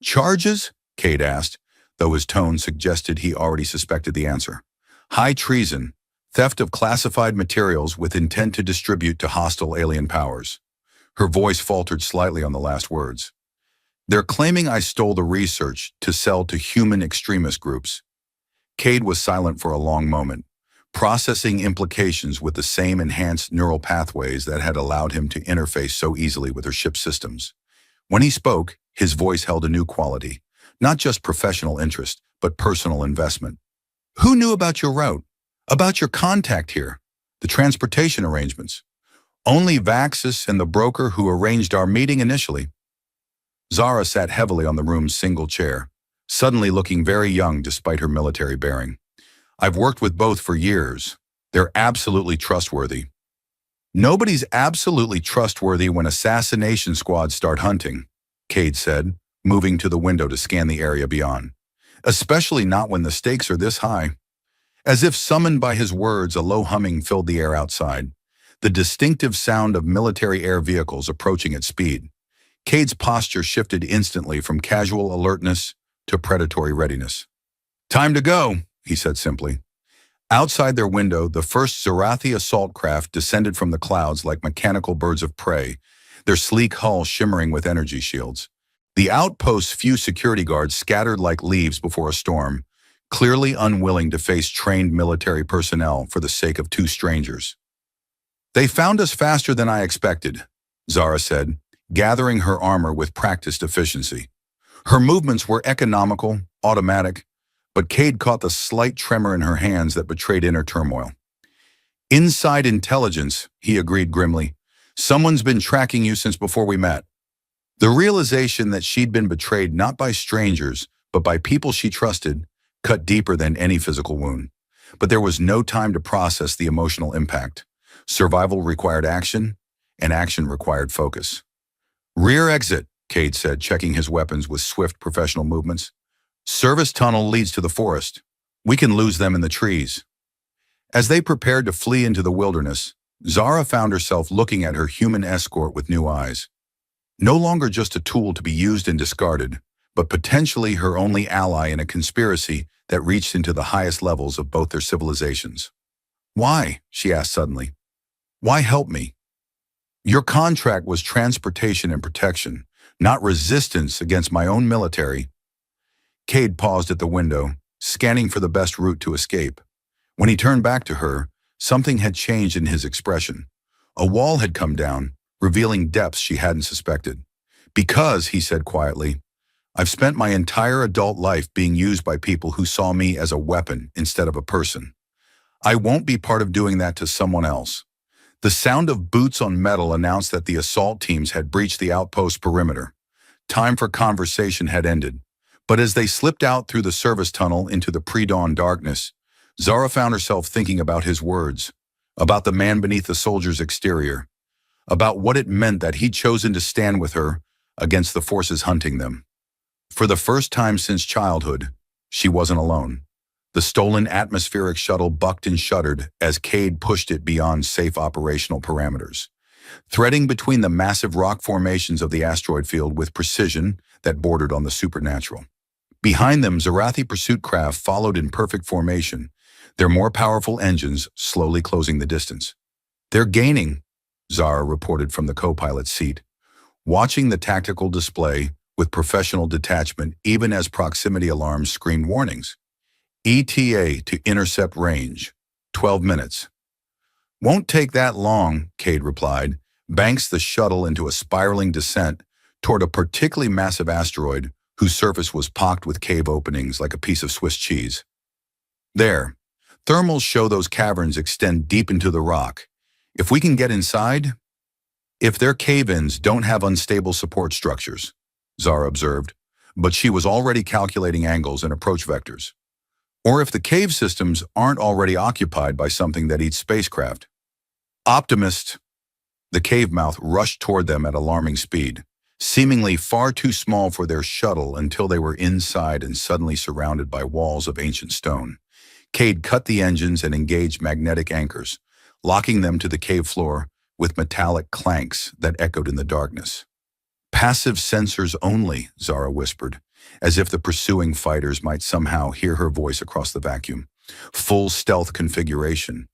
"Charges?" Cade asked, though his tone suggested he already suspected the answer. "High treason, theft of classified materials with intent to distribute to hostile alien powers." Her voice faltered slightly on the last words. "They're claiming I stole the research to sell to human extremist groups." Cade was silent for a long moment, processing implications with the same enhanced neural pathways that had allowed him to interface so easily with her ship's systems. When he spoke, his voice held a new quality, not just professional interest, but personal investment. "Who knew about your route? About your contact here? The transportation arrangements?" "Only Vaxis and the broker who arranged our meeting initially." Zara sat heavily on the room's single chair, suddenly looking very young despite her military bearing. "I've worked with both for years. They're absolutely trustworthy." "Nobody's absolutely trustworthy when assassination squads start hunting," Cade said, moving to the window to scan the area beyond. "Especially not when the stakes are this high." As if summoned by his words, a low humming filled the air outside, the distinctive sound of military air vehicles approaching at speed. Cade's posture shifted instantly from casual alertness to predatory readiness. "Time to go," he said simply. Outside their window, the first Zarathi assault craft descended from the clouds like mechanical birds of prey, their sleek hull shimmering with energy shields. The outpost's few security guards scattered like leaves before a storm, clearly unwilling to face trained military personnel for the sake of two strangers. "They found us faster than I expected," Zara said, gathering her armor with practiced efficiency. Her movements were economical, automatic, but Cade caught the slight tremor in her hands that betrayed inner turmoil. "Inside intelligence," he agreed grimly. "Someone's been tracking you since before we met." The realization that she'd been betrayed not by strangers, but by people she trusted, cut deeper than any physical wound. But there was no time to process the emotional impact. Survival required action, and action required focus. "Rear exit," Cade said, checking his weapons with swift professional movements. "Service tunnel leads to the forest. We can lose them in the trees." As they prepared to flee into the wilderness, Zara found herself looking at her human escort with new eyes. No longer just a tool to be used and discarded, but potentially her only ally in a conspiracy that reached into the highest levels of both their civilizations. "Why?" she asked suddenly. "Why help me? Your contract was transportation and protection, not resistance against my own military." Cade paused at the window, scanning for the best route to escape. When he turned back to her, something had changed in his expression. A wall had come down, revealing depths she hadn't suspected. "Because," he said quietly, "I've spent my entire adult life being used by people who saw me as a weapon instead of a person. I won't be part of doing that to someone else." The sound of boots on metal announced that the assault teams had breached the outpost perimeter. Time for conversation had ended. But as they slipped out through the service tunnel into the pre-dawn darkness, Zara found herself thinking about his words, about the man beneath the soldier's exterior, about what it meant that he'd chosen to stand with her against the forces hunting them. For the first time since childhood, she wasn't alone. The stolen atmospheric shuttle bucked and shuddered as Cade pushed it beyond safe operational parameters, threading between the massive rock formations of the asteroid field with precision that bordered on the supernatural. Behind them, Zarathi pursuit craft followed in perfect formation, their more powerful engines slowly closing the distance. "They're gaining," Zara reported from the co-pilot's seat, watching the tactical display with professional detachment even as proximity alarms screamed warnings. "ETA to intercept range, 12 minutes. "Won't take that long," Cade replied, banks the shuttle into a spiraling descent toward a particularly massive asteroid whose surface was pocked with cave openings like a piece of Swiss cheese. "There. Thermals show those caverns extend deep into the rock. If we can get inside—" "If their cave-ins don't have unstable support structures," Zara observed, but she was already calculating angles and approach vectors. "Or if the cave systems aren't already occupied by something that eats spacecraft." "Optimist." The cave mouth rushed toward them at alarming speed, seemingly far too small for their shuttle until they were inside and suddenly surrounded by walls of ancient stone. Cade cut the engines and engaged magnetic anchors, locking them to the cave floor with metallic clanks that echoed in the darkness. "Passive sensors only," Zara whispered, as if the pursuing fighters might somehow hear her voice across the vacuum. "Full stealth configuration."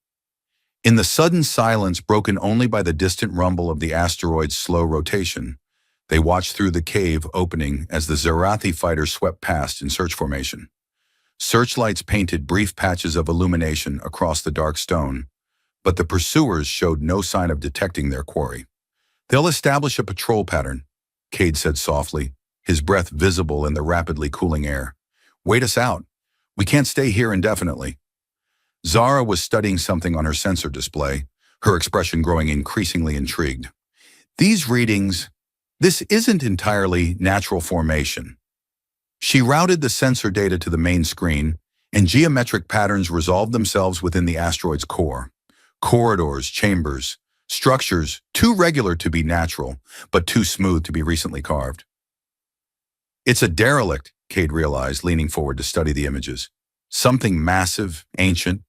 In the sudden silence broken only by the distant rumble of the asteroid's slow rotation, they watched through the cave opening as the Zarathi fighters swept past in search formation. Searchlights painted brief patches of illumination across the dark stone, but the pursuers showed no sign of detecting their quarry. "They'll establish a patrol pattern," Cade said softly, his breath visible in the rapidly cooling air. "Wait us out. We can't stay here indefinitely." Zara was studying something on her sensor display, her expression growing increasingly intrigued. "These readings, this isn't entirely natural formation." She routed the sensor data to the main screen, and geometric patterns resolved themselves within the asteroid's core. Corridors, chambers, structures too regular to be natural, but too smooth to be recently carved. "It's a derelict," Cade realized, leaning forward to study the images. "Something massive, ancient.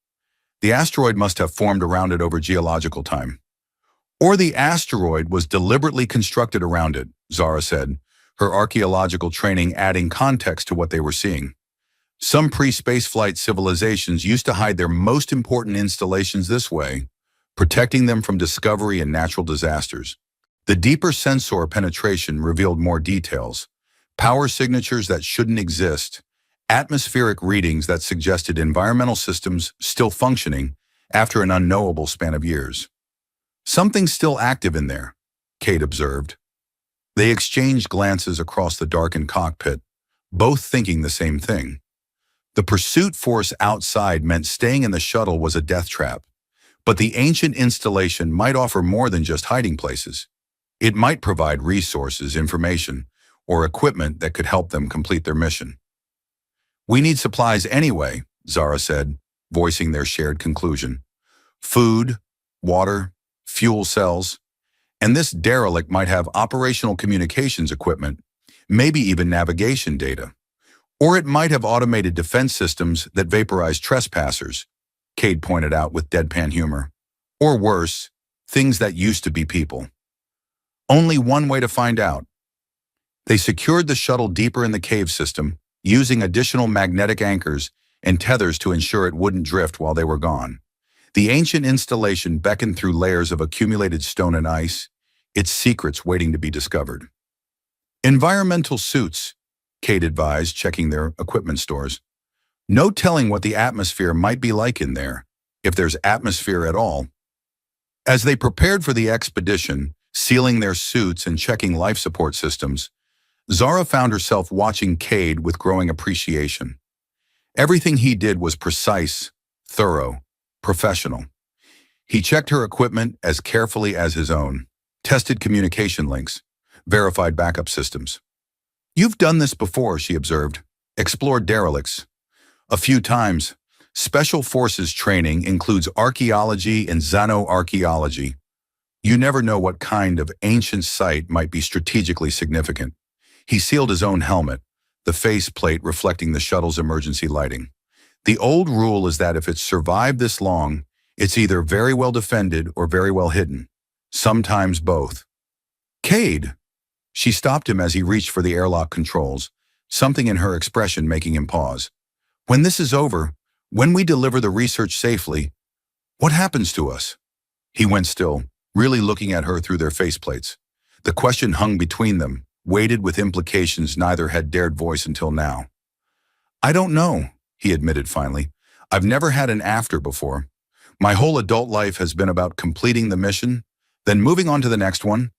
The asteroid must have formed around it over geological time." "Or the asteroid was deliberately constructed around it," Zara said, her archaeological training adding context to what they were seeing. "Some pre-spaceflight civilizations used to hide their most important installations this way, protecting them from discovery and natural disasters." The deeper sensor penetration revealed more details: power signatures that shouldn't exist, atmospheric readings that suggested environmental systems still functioning after an unknowable span of years. "Something's still active in there," Cade observed. They exchanged glances across the darkened cockpit, both thinking the same thing. The pursuit force outside meant staying in the shuttle was a death trap, but the ancient installation might offer more than just hiding places. It might provide resources, information, or equipment that could help them complete their mission. "We need supplies anyway," Zara said, voicing their shared conclusion. "Food, water, fuel cells. And this derelict might have operational communications equipment, maybe even navigation data. Or it might have automated defense systems that vaporize trespassers," Cade pointed out with deadpan humor. "Or worse, things that used to be people. Only one way to find out." They secured the shuttle deeper in the cave system, using additional magnetic anchors and tethers to ensure it wouldn't drift while they were gone. The ancient installation beckoned through layers of accumulated stone and ice, its secrets waiting to be discovered. "Environmental suits," Cade advised, checking their equipment stores. "No telling what the atmosphere might be like in there, if there's atmosphere at all." As they prepared for the expedition, sealing their suits and checking life support systems, Zara found herself watching Cade with growing appreciation. Everything he did was precise, thorough, professional. He checked her equipment as carefully as his own, tested communication links, verified backup systems. "You've done this before," she observed. "Explored derelicts." "A few times. Special Forces training includes archaeology and xenoarchaeology. You never know what kind of ancient site might be strategically significant." He sealed his own helmet, the face plate reflecting the shuttle's emergency lighting. The old rule is that if it's survived this long, it's either very well defended or very well hidden. Sometimes both. Cade! She stopped him as he reached for the airlock controls, something in her expression making him pause. When this is over, when we deliver the research safely, what happens to us? He went still, really looking at her through their faceplates. The question hung between them, weighted with implications neither had dared voice until now. I don't know, he admitted finally. I've never had an after before. My whole adult life has been about completing the mission, then moving on to the next one.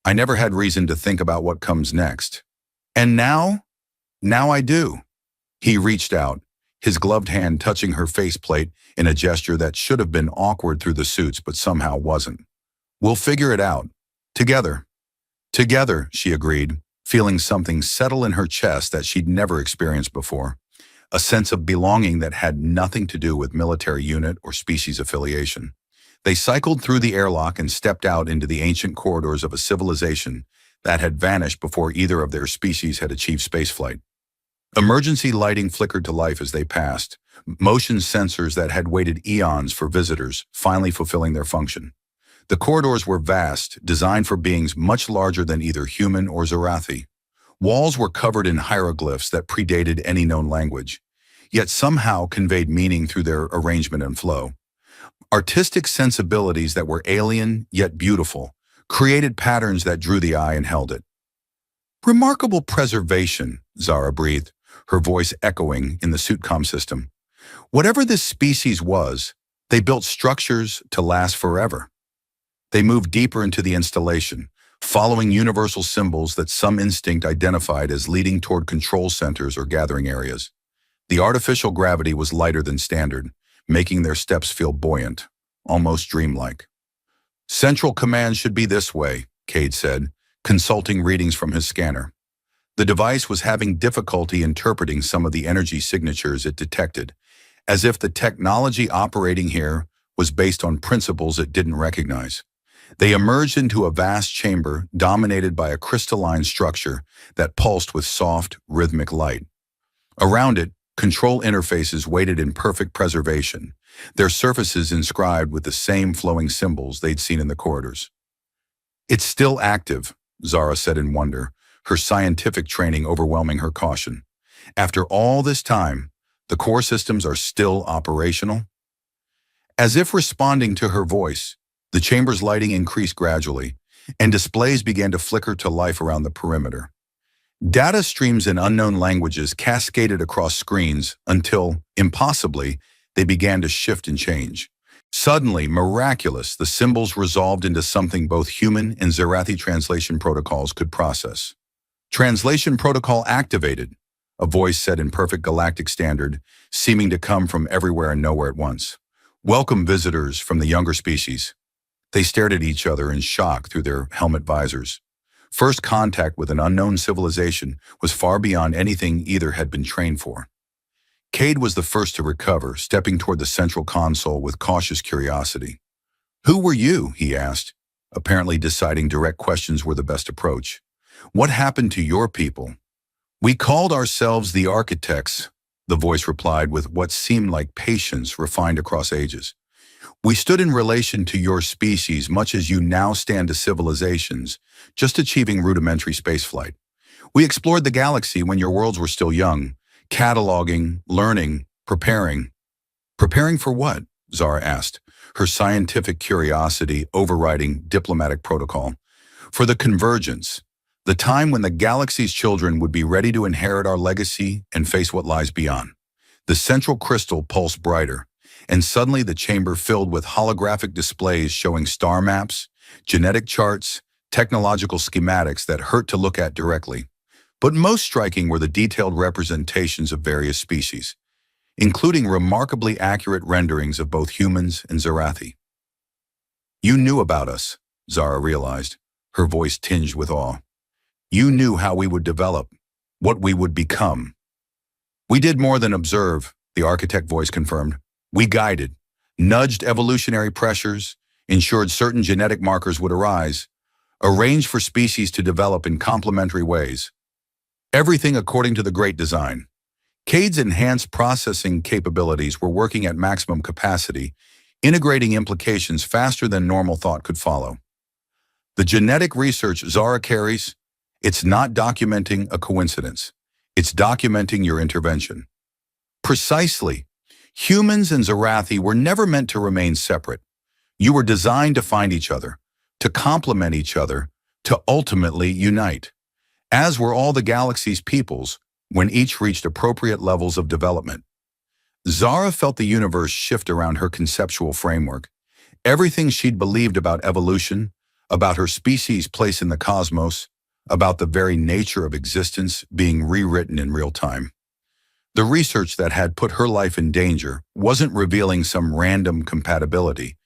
I never had reason to think about what comes next. And now I do. He reached out, his gloved hand touching her faceplate in a gesture that should have been awkward through the suits but somehow wasn't. We'll figure it out. Together. Together, she agreed, feeling something settle in her chest that she'd never experienced before. A sense of belonging that had nothing to do with military unit or species affiliation. They cycled through the airlock and stepped out into the ancient corridors of a civilization that had vanished before either of their species had achieved spaceflight. Emergency lighting flickered to life as they passed, motion sensors that had waited eons for visitors finally fulfilling their function. The corridors were vast, designed for beings much larger than either human or Zarathi. Walls were covered in hieroglyphs that predated any known language, yet somehow conveyed meaning through their arrangement and flow. Artistic sensibilities that were alien yet beautiful created patterns that drew the eye and held it. Remarkable preservation, Zara breathed, her voice echoing in the suitcom system. Whatever this species was, they built structures to last forever. They moved deeper into the installation, following universal symbols that some instinct identified as leading toward control centers or gathering areas. The artificial gravity was lighter than standard, making their steps feel buoyant, almost dreamlike. Central command should be this way, Cade said, consulting readings from his scanner. The device was having difficulty interpreting some of the energy signatures it detected, as if the technology operating here was based on principles it didn't recognize. They emerged into a vast chamber dominated by a crystalline structure that pulsed with soft, rhythmic light. Around it, control interfaces waited in perfect preservation, their surfaces inscribed with the same flowing symbols they'd seen in the corridors. It's still active, Zara said in wonder, her scientific training overwhelming her caution. After all this time, the core systems are still operational? As if responding to her voice, the chamber's lighting increased gradually, and displays began to flicker to life around the perimeter. Data streams in unknown languages cascaded across screens until, impossibly, they began to shift and change. Suddenly, miraculous, the symbols resolved into something both human and Zarathi translation protocols could process. Translation protocol activated, a voice said in perfect galactic standard, seeming to come from everywhere and nowhere at once. Welcome visitors from the younger species. They stared at each other in shock through their helmet visors. First contact with an unknown civilization was far beyond anything either had been trained for. Cade was the first to recover, stepping toward the central console with cautious curiosity. Who were you? He asked, apparently deciding direct questions were the best approach. What happened to your people? We called ourselves the Architects, the voice replied with what seemed like patience refined across ages. We stood in relation to your species much as you now stand to civilizations, just achieving rudimentary spaceflight. We explored the galaxy when your worlds were still young, cataloging, learning, preparing. Preparing for what? Zara asked, her scientific curiosity overriding diplomatic protocol. For the convergence, the time when the galaxy's children would be ready to inherit our legacy and face what lies beyond. The central crystal pulsed brighter, and suddenly the chamber filled with holographic displays showing star maps, genetic charts, technological schematics that hurt to look at directly. But most striking were the detailed representations of various species, including remarkably accurate renderings of both humans and Zarathi. You knew about us, Zara realized, her voice tinged with awe. You knew how we would develop, what we would become. We did more than observe, the architect voice confirmed. We guided, nudged evolutionary pressures, ensured certain genetic markers would arise, arranged for species to develop in complementary ways. Everything according to the Great Design. Cade's enhanced processing capabilities were working at maximum capacity, integrating implications faster than normal thought could follow. The genetic research Zara carries, it's not documenting a coincidence. It's documenting your intervention. Precisely. Humans and Zarathi were never meant to remain separate. You were designed to find each other, to complement each other, to ultimately unite. As were all the galaxy's peoples, when each reached appropriate levels of development. Zara felt the universe shift around her conceptual framework. Everything she'd believed about evolution, about her species' place in the cosmos, about the very nature of existence being rewritten in real time. The research that had put her life in danger wasn't revealing some random compatibility.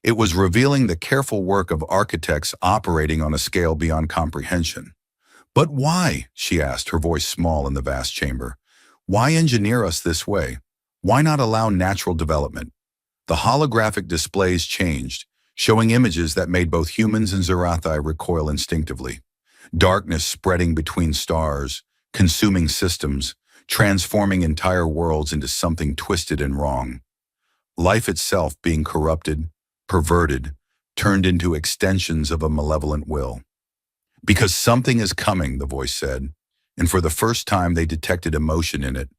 It was revealing the careful work of architects operating on a scale beyond comprehension. "But why?" she asked, her voice small in the vast chamber. "Why engineer us this way? Why not allow natural development?" The holographic displays changed, showing images that made both humans and Zarathi recoil instinctively. Darkness spreading between stars, consuming systems, transforming entire worlds into something twisted and wrong. Life itself being corrupted, perverted, turned into extensions of a malevolent will. "Because something is coming," the voice said, and for the first time they detected emotion in it.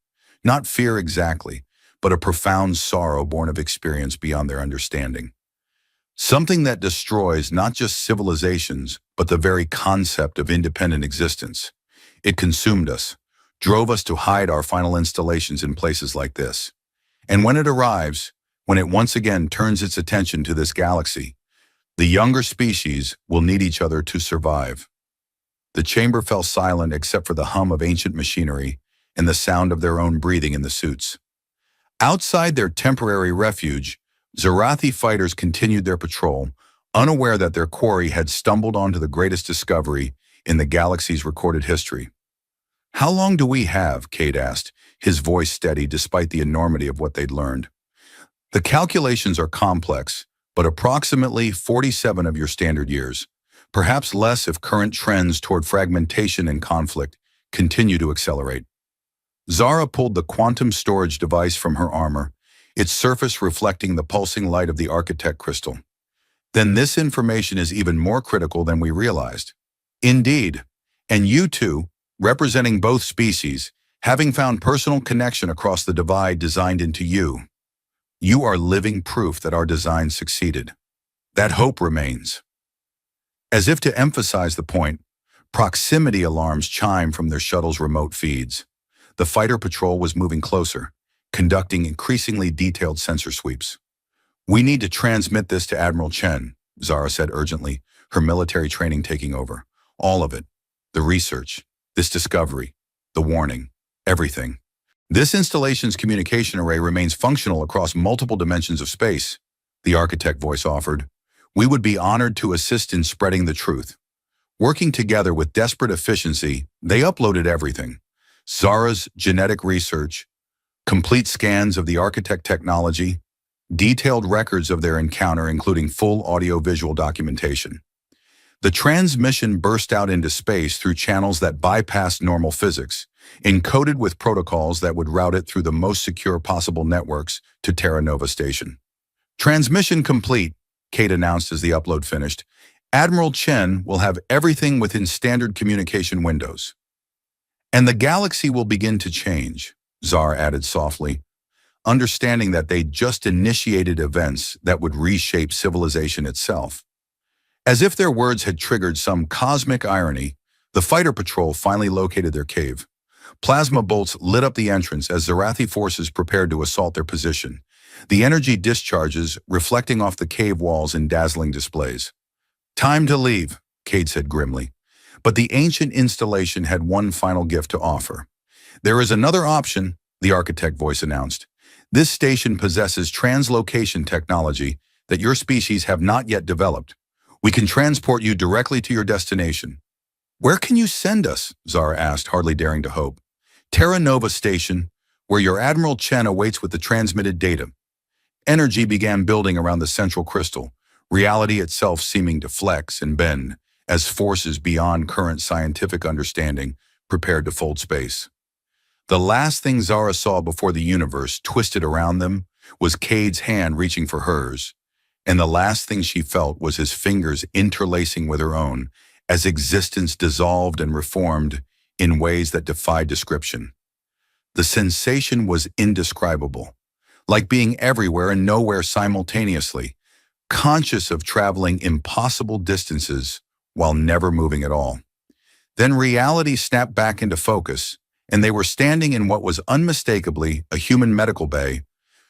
Not fear exactly, but a profound sorrow born of experience beyond their understanding. Something that destroys not just civilizations, but the very concept of independent existence. It consumed us, drove us to hide our final installations in places like this. And when it arrives, when it once again turns its attention to this galaxy, the younger species will need each other to survive. The chamber fell silent except for the hum of ancient machinery and the sound of their own breathing in the suits. Outside their temporary refuge, Zarathi fighters continued their patrol, unaware that their quarry had stumbled onto the greatest discovery in the galaxy's recorded history. "How long do we have?" Cade asked, his voice steady despite the enormity of what they'd learned. "The calculations are complex, but approximately 47 of your standard years. Perhaps less if current trends toward fragmentation and conflict continue to accelerate." Zara pulled the quantum storage device from her armor, its surface reflecting the pulsing light of the architect crystal. "Then this information is even more critical than we realized." "Indeed. And you two, representing both species, having found personal connection across the divide designed into you. You are living proof that our design succeeded. That hope remains." As if to emphasize the point, proximity alarms chime from their shuttle's remote feeds. The fighter patrol was moving closer, conducting increasingly detailed sensor sweeps. "We need to transmit this to Admiral Chen," Zara said urgently, her military training taking over. "All of it. The research, this discovery, the warning, everything. This installation's communication array remains functional across multiple dimensions of space," the architect voice offered. "We would be honored to assist in spreading the truth." Working together with desperate efficiency, they uploaded everything. Zara's genetic research, complete scans of the architect technology, detailed records of their encounter including full audio-visual documentation. The transmission burst out into space through channels that bypassed normal physics, encoded with protocols that would route it through the most secure possible networks to Terra Nova Station. "Transmission complete," Kate announced as the upload finished. "Admiral Chen will have everything within standard communication windows." "And the galaxy will begin to change," Zara added softly, understanding that they'd just initiated events that would reshape civilization itself. As if their words had triggered some cosmic irony, the fighter patrol finally located their cave. Plasma bolts lit up the entrance as Zarathi forces prepared to assault their position, the energy discharges reflecting off the cave walls in dazzling displays. "Time to leave," Cade said grimly. But the ancient installation had one final gift to offer. "There is another option," the architect voice announced. "This station possesses translocation technology that your species have not yet developed. We can transport you directly to your destination." "Where can you send us?" Zara asked, hardly daring to hope. "Terra Nova Station, where your Admiral Chen awaits with the transmitted data." Energy began building around the central crystal, reality itself seeming to flex and bend as forces beyond current scientific understanding prepared to fold space. The last thing Zara saw before the universe twisted around them was Cade's hand reaching for hers, and the last thing she felt was his fingers interlacing with her own as existence dissolved and reformed in ways that defied description. The sensation was indescribable, like being everywhere and nowhere simultaneously, conscious of traveling impossible distances while never moving at all. Then reality snapped back into focus, and they were standing in what was unmistakably a human medical bay,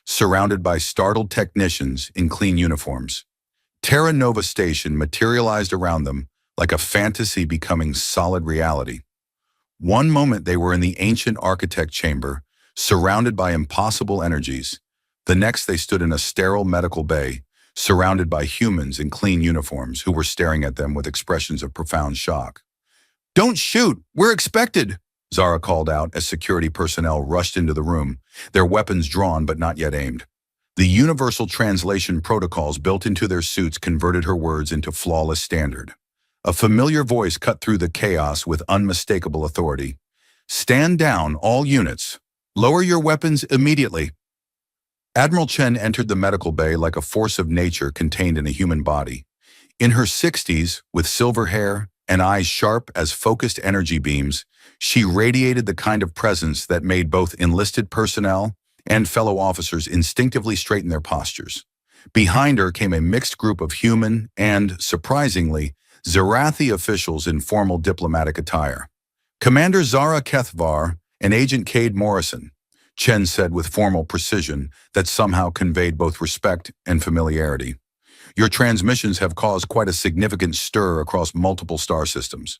surrounded by startled technicians in clean uniforms. Terra Nova Station materialized around them like a fantasy becoming solid reality. One moment they were in the ancient architect chamber, surrounded by impossible energies. The next they stood in a sterile medical bay, surrounded by humans in clean uniforms who were staring at them with expressions of profound shock. "Don't shoot! We're expected!" Zara called out as security personnel rushed into the room, their weapons drawn but not yet aimed. The universal translation protocols built into their suits converted her words into flawless standard. A familiar voice cut through the chaos with unmistakable authority. "Stand down, all units. Lower your weapons immediately." Admiral Chen entered the medical bay like a force of nature contained in a human body. In her 60s, with silver hair and eyes sharp as focused energy beams, she radiated the kind of presence that made both enlisted personnel and fellow officers instinctively straighten their postures. Behind her came a mixed group of human and, surprisingly, Zarathi officials in formal diplomatic attire. "Commander Zara Kethvar and Agent Cade Morrison," Chen said with formal precision that somehow conveyed both respect and familiarity. "Your transmissions have caused quite a significant stir across multiple star systems."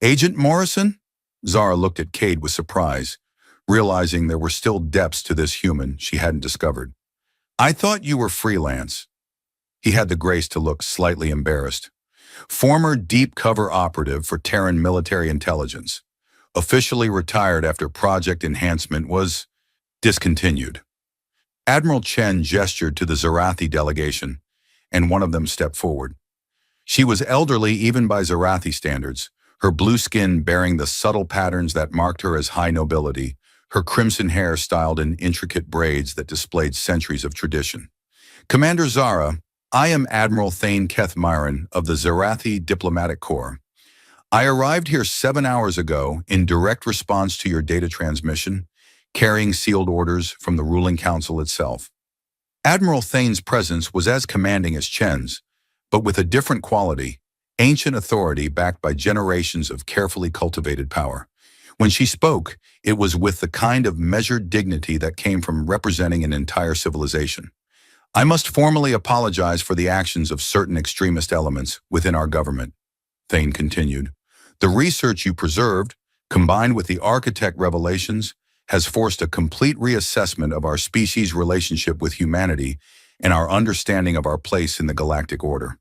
"Agent Morrison?" Zara looked at Cade with surprise, realizing there were still depths to this human she hadn't discovered. "I thought you were freelance." He had the grace to look slightly embarrassed. "Former deep cover operative for Terran military intelligence. Officially retired after Project Enhancement was discontinued." Admiral Chen gestured to the Zarathi delegation, and one of them stepped forward. She was elderly even by Zarathi standards, her blue skin bearing the subtle patterns that marked her as high nobility, her crimson hair styled in intricate braids that displayed centuries of tradition. "Commander Zara, I am Admiral Thane Kethmyron of the Zarathi Diplomatic Corps. I arrived here 7 hours ago in direct response to your data transmission, carrying sealed orders from the ruling council itself." Admiral Thane's presence was as commanding as Chen's, but with a different quality, ancient authority backed by generations of carefully cultivated power. When she spoke, it was with the kind of measured dignity that came from representing an entire civilization. "I must formally apologize for the actions of certain extremist elements within our government," Thane continued. "The research you preserved, combined with the architect revelations, has forced a complete reassessment of our species' relationship with humanity and our understanding of our place in the galactic order."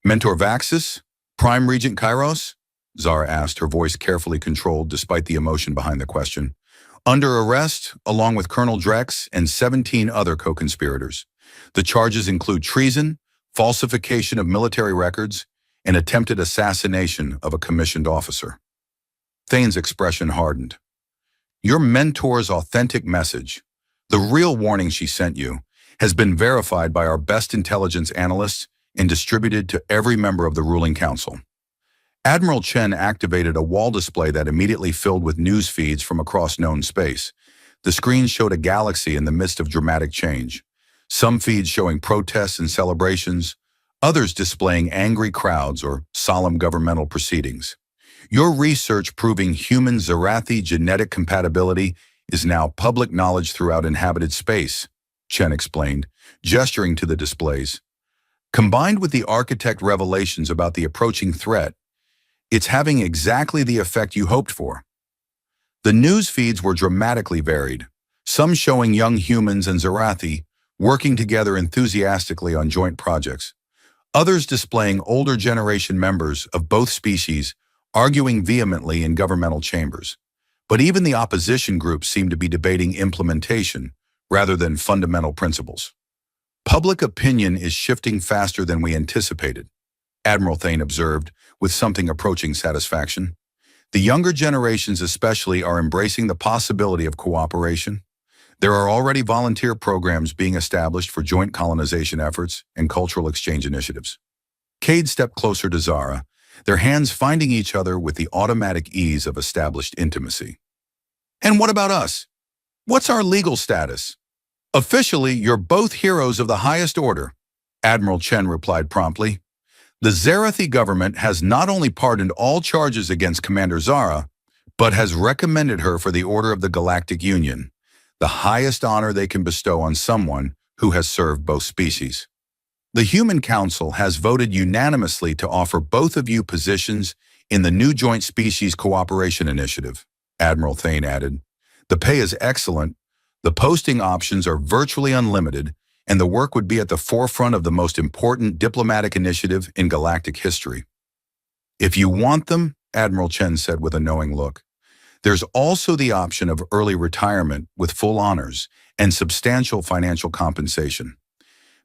"Mentor Vaxis? Prime Regent Kairos?" Zara asked, her voice carefully controlled despite the emotion behind the question. "Under arrest, along with Colonel Drex and 17 other co-conspirators. The charges include treason, falsification of military records, and attempted assassination of a commissioned officer." Thane's expression hardened. "Your mentor's authentic message, the real warning she sent you, has been verified by our best intelligence analysts and distributed to every member of the ruling council." Admiral Chen activated a wall display that immediately filled with news feeds from across known space. The screen showed a galaxy in the midst of dramatic change. Some feeds showing protests and celebrations, others displaying angry crowds or solemn governmental proceedings. "Your research proving human Zarathi genetic compatibility is now public knowledge throughout inhabited space," Chen explained, gesturing to the displays. "Combined with the architect revelations about the approaching threat, it's having exactly the effect you hoped for." The news feeds were dramatically varied, some showing young humans and Zarathi working together enthusiastically on joint projects, others displaying older generation members of both species arguing vehemently in governmental chambers. But even the opposition groups seemed to be debating implementation rather than fundamental principles. "Public opinion is shifting faster than we anticipated," Admiral Thane observed, with something approaching satisfaction. The younger generations especially are embracing the possibility of cooperation. There are already volunteer programs being established for joint colonization efforts and cultural exchange initiatives. Cade stepped closer to Zara, their hands finding each other with the automatic ease of established intimacy. And what about us? What's our legal status? Officially, you're both heroes of the highest order, Admiral Chen replied promptly. The Zarathi government has not only pardoned all charges against Commander Zara, but has recommended her for the Order of the Galactic Union, the highest honor they can bestow on someone who has served both species. The Human Council has voted unanimously to offer both of you positions in the new Joint Species Cooperation Initiative, Admiral Thane added. The pay is excellent, the posting options are virtually unlimited, and the work would be at the forefront of the most important diplomatic initiative in galactic history. If you want them, Admiral Chen said with a knowing look, there's also the option of early retirement with full honors and substantial financial compensation.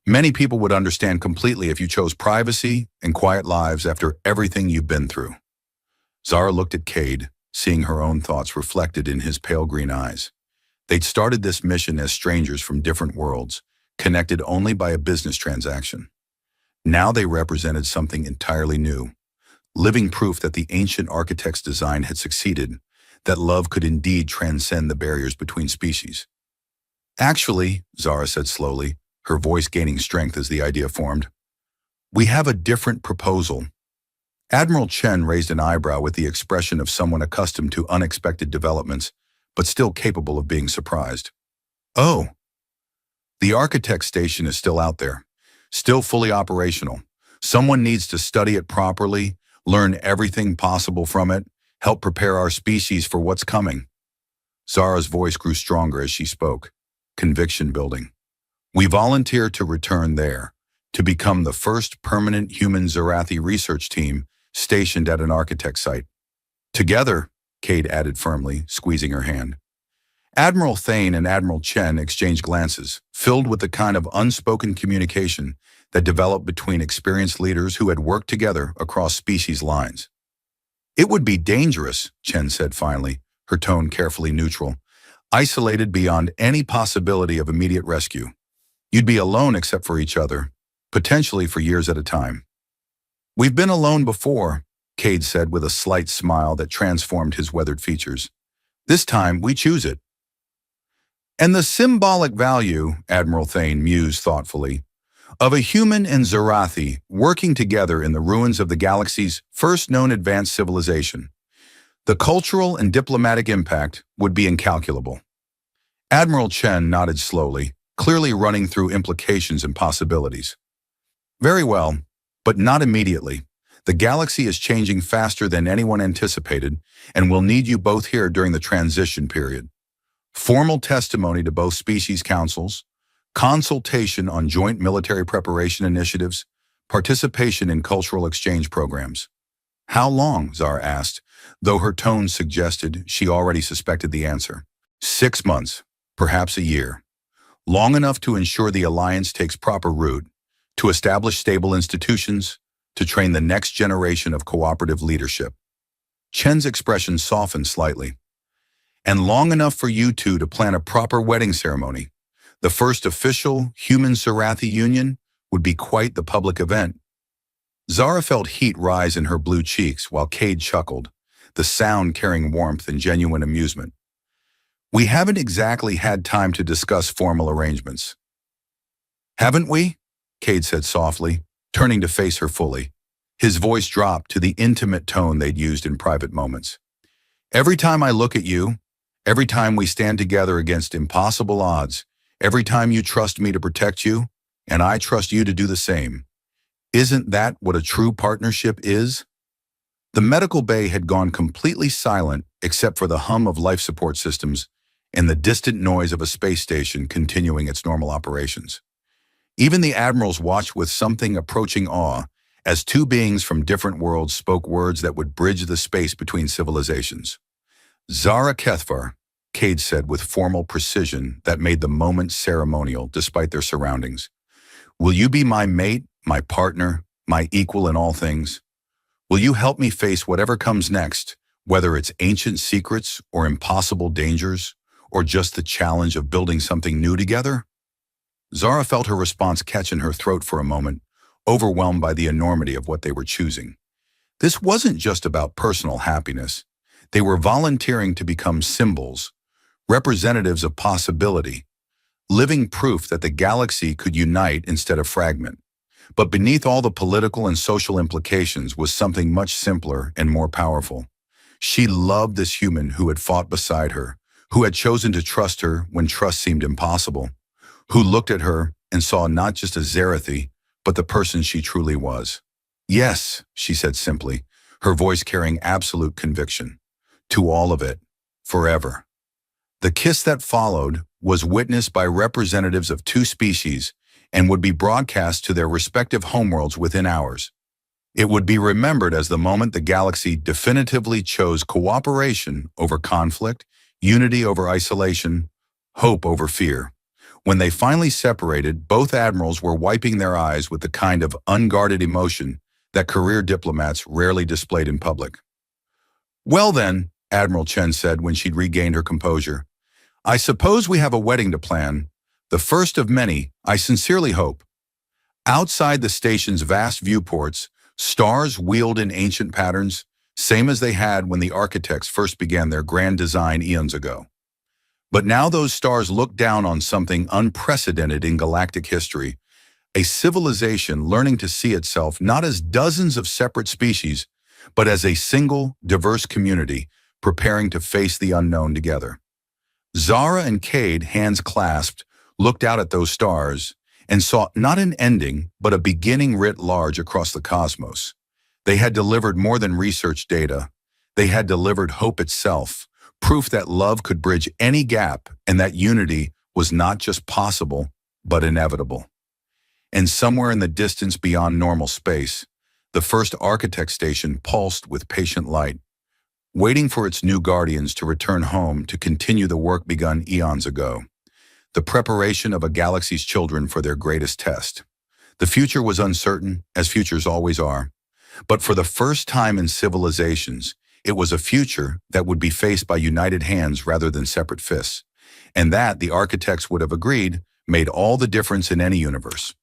Many people would understand completely if you chose privacy and quiet lives after everything you've been through. Zara looked at Cade, seeing her own thoughts reflected in his pale green eyes. They'd started this mission as strangers from different worlds, connected only by a business transaction. Now they represented something entirely new, living proof that the ancient architect's design had succeeded, that love could indeed transcend the barriers between species. Actually, Zara said slowly, her voice gaining strength as the idea formed, we have a different proposal. Admiral Chen raised an eyebrow with the expression of someone accustomed to unexpected developments, but still capable of being surprised. Oh, the architect station is still out there, still fully operational. Someone needs to study it properly, learn everything possible from it, help prepare our species for what's coming. Zara's voice grew stronger as she spoke, conviction building. We volunteer to return there, to become the first permanent human Zarathi research team stationed at an architect site. Together, Cade added firmly, squeezing her hand. Admiral Thane and Admiral Chen exchanged glances, filled with the kind of unspoken communication that developed between experienced leaders who had worked together across species lines. It would be dangerous, Chen said finally, her tone carefully neutral, isolated beyond any possibility of immediate rescue. You'd be alone except for each other, potentially for years at a time. We've been alone before, Cade said with a slight smile that transformed his weathered features. This time, we choose it. And the symbolic value, Admiral Thane mused thoughtfully, of a human and Zarathi working together in the ruins of the galaxy's first known advanced civilization. The cultural and diplomatic impact would be incalculable. Admiral Chen nodded slowly, clearly running through implications and possibilities. Very well, but not immediately. The galaxy is changing faster than anyone anticipated, and we'll need you both here during the transition period. Formal testimony to both species councils, consultation on joint military preparation initiatives, participation in cultural exchange programs. How long? Zara asked, though her tone suggested she already suspected the answer. 6 months, perhaps a year. Long enough to ensure the alliance takes proper root, to establish stable institutions, to train the next generation of cooperative leadership. Chen's expression softened slightly. And long enough for you two to plan a proper wedding ceremony. The first official human-Zarathi union would be quite the public event. Zara felt heat rise in her blue cheeks while Cade chuckled, the sound carrying warmth and genuine amusement. We haven't exactly had time to discuss formal arrangements. Haven't we? Cade said softly, turning to face her fully. His voice dropped to the intimate tone they'd used in private moments. Every time I look at you, every time we stand together against impossible odds, every time you trust me to protect you, and I trust you to do the same. Isn't that what a true partnership is? The medical bay had gone completely silent except for the hum of life support systems and the distant noise of a space station continuing its normal operations. Even the admirals watched with something approaching awe as two beings from different worlds spoke words that would bridge the space between civilizations. Zara Kethvar, Cade said with formal precision that made the moment ceremonial despite their surroundings. Will you be my mate, my partner, my equal in all things? Will you help me face whatever comes next, Whether it's ancient secrets or impossible dangers, or just the challenge of building something new together? Zara felt her response catch in her throat for a moment, overwhelmed by the enormity of what they were choosing. This wasn't just about personal happiness. They were volunteering to become symbols, representatives of possibility, living proof that the galaxy could unite instead of fragment. But beneath all the political and social implications was something much simpler and more powerful. She loved this human who had fought beside her, who had chosen to trust her when trust seemed impossible, who looked at her and saw not just a Zarathi, but the person she truly was. Yes, she said simply, her voice carrying absolute conviction. To all of it, forever. The kiss that followed was witnessed by representatives of two species and would be broadcast to their respective homeworlds within hours. It would be remembered as the moment the galaxy definitively chose cooperation over conflict, unity over isolation, hope over fear. When they finally separated, both admirals were wiping their eyes with the kind of unguarded emotion that career diplomats rarely displayed in public. "Well then," Admiral Chen said when she'd regained her composure, "I suppose we have a wedding to plan, the first of many, I sincerely hope." Outside the station's vast viewports, stars wheeled in ancient patterns, same as they had when the architects first began their grand design eons ago. But now those stars looked down on something unprecedented in galactic history, a civilization learning to see itself not as dozens of separate species, but as a single, diverse community preparing to face the unknown together. Zara and Cade, hands clasped, looked out at those stars and saw not an ending, but a beginning writ large across the cosmos. They had delivered more than research data. They had delivered hope itself, proof that love could bridge any gap and that unity was not just possible, but inevitable. And somewhere in the distance beyond normal space, the first architect station pulsed with patient light, waiting for its new guardians to return home to continue the work begun eons ago. The preparation of a galaxy's children for their greatest test. The future was uncertain, as futures always are. But for the first time in civilizations, it was a future that would be faced by united hands rather than separate fists. And that, the architects would have agreed, made all the difference in any universe.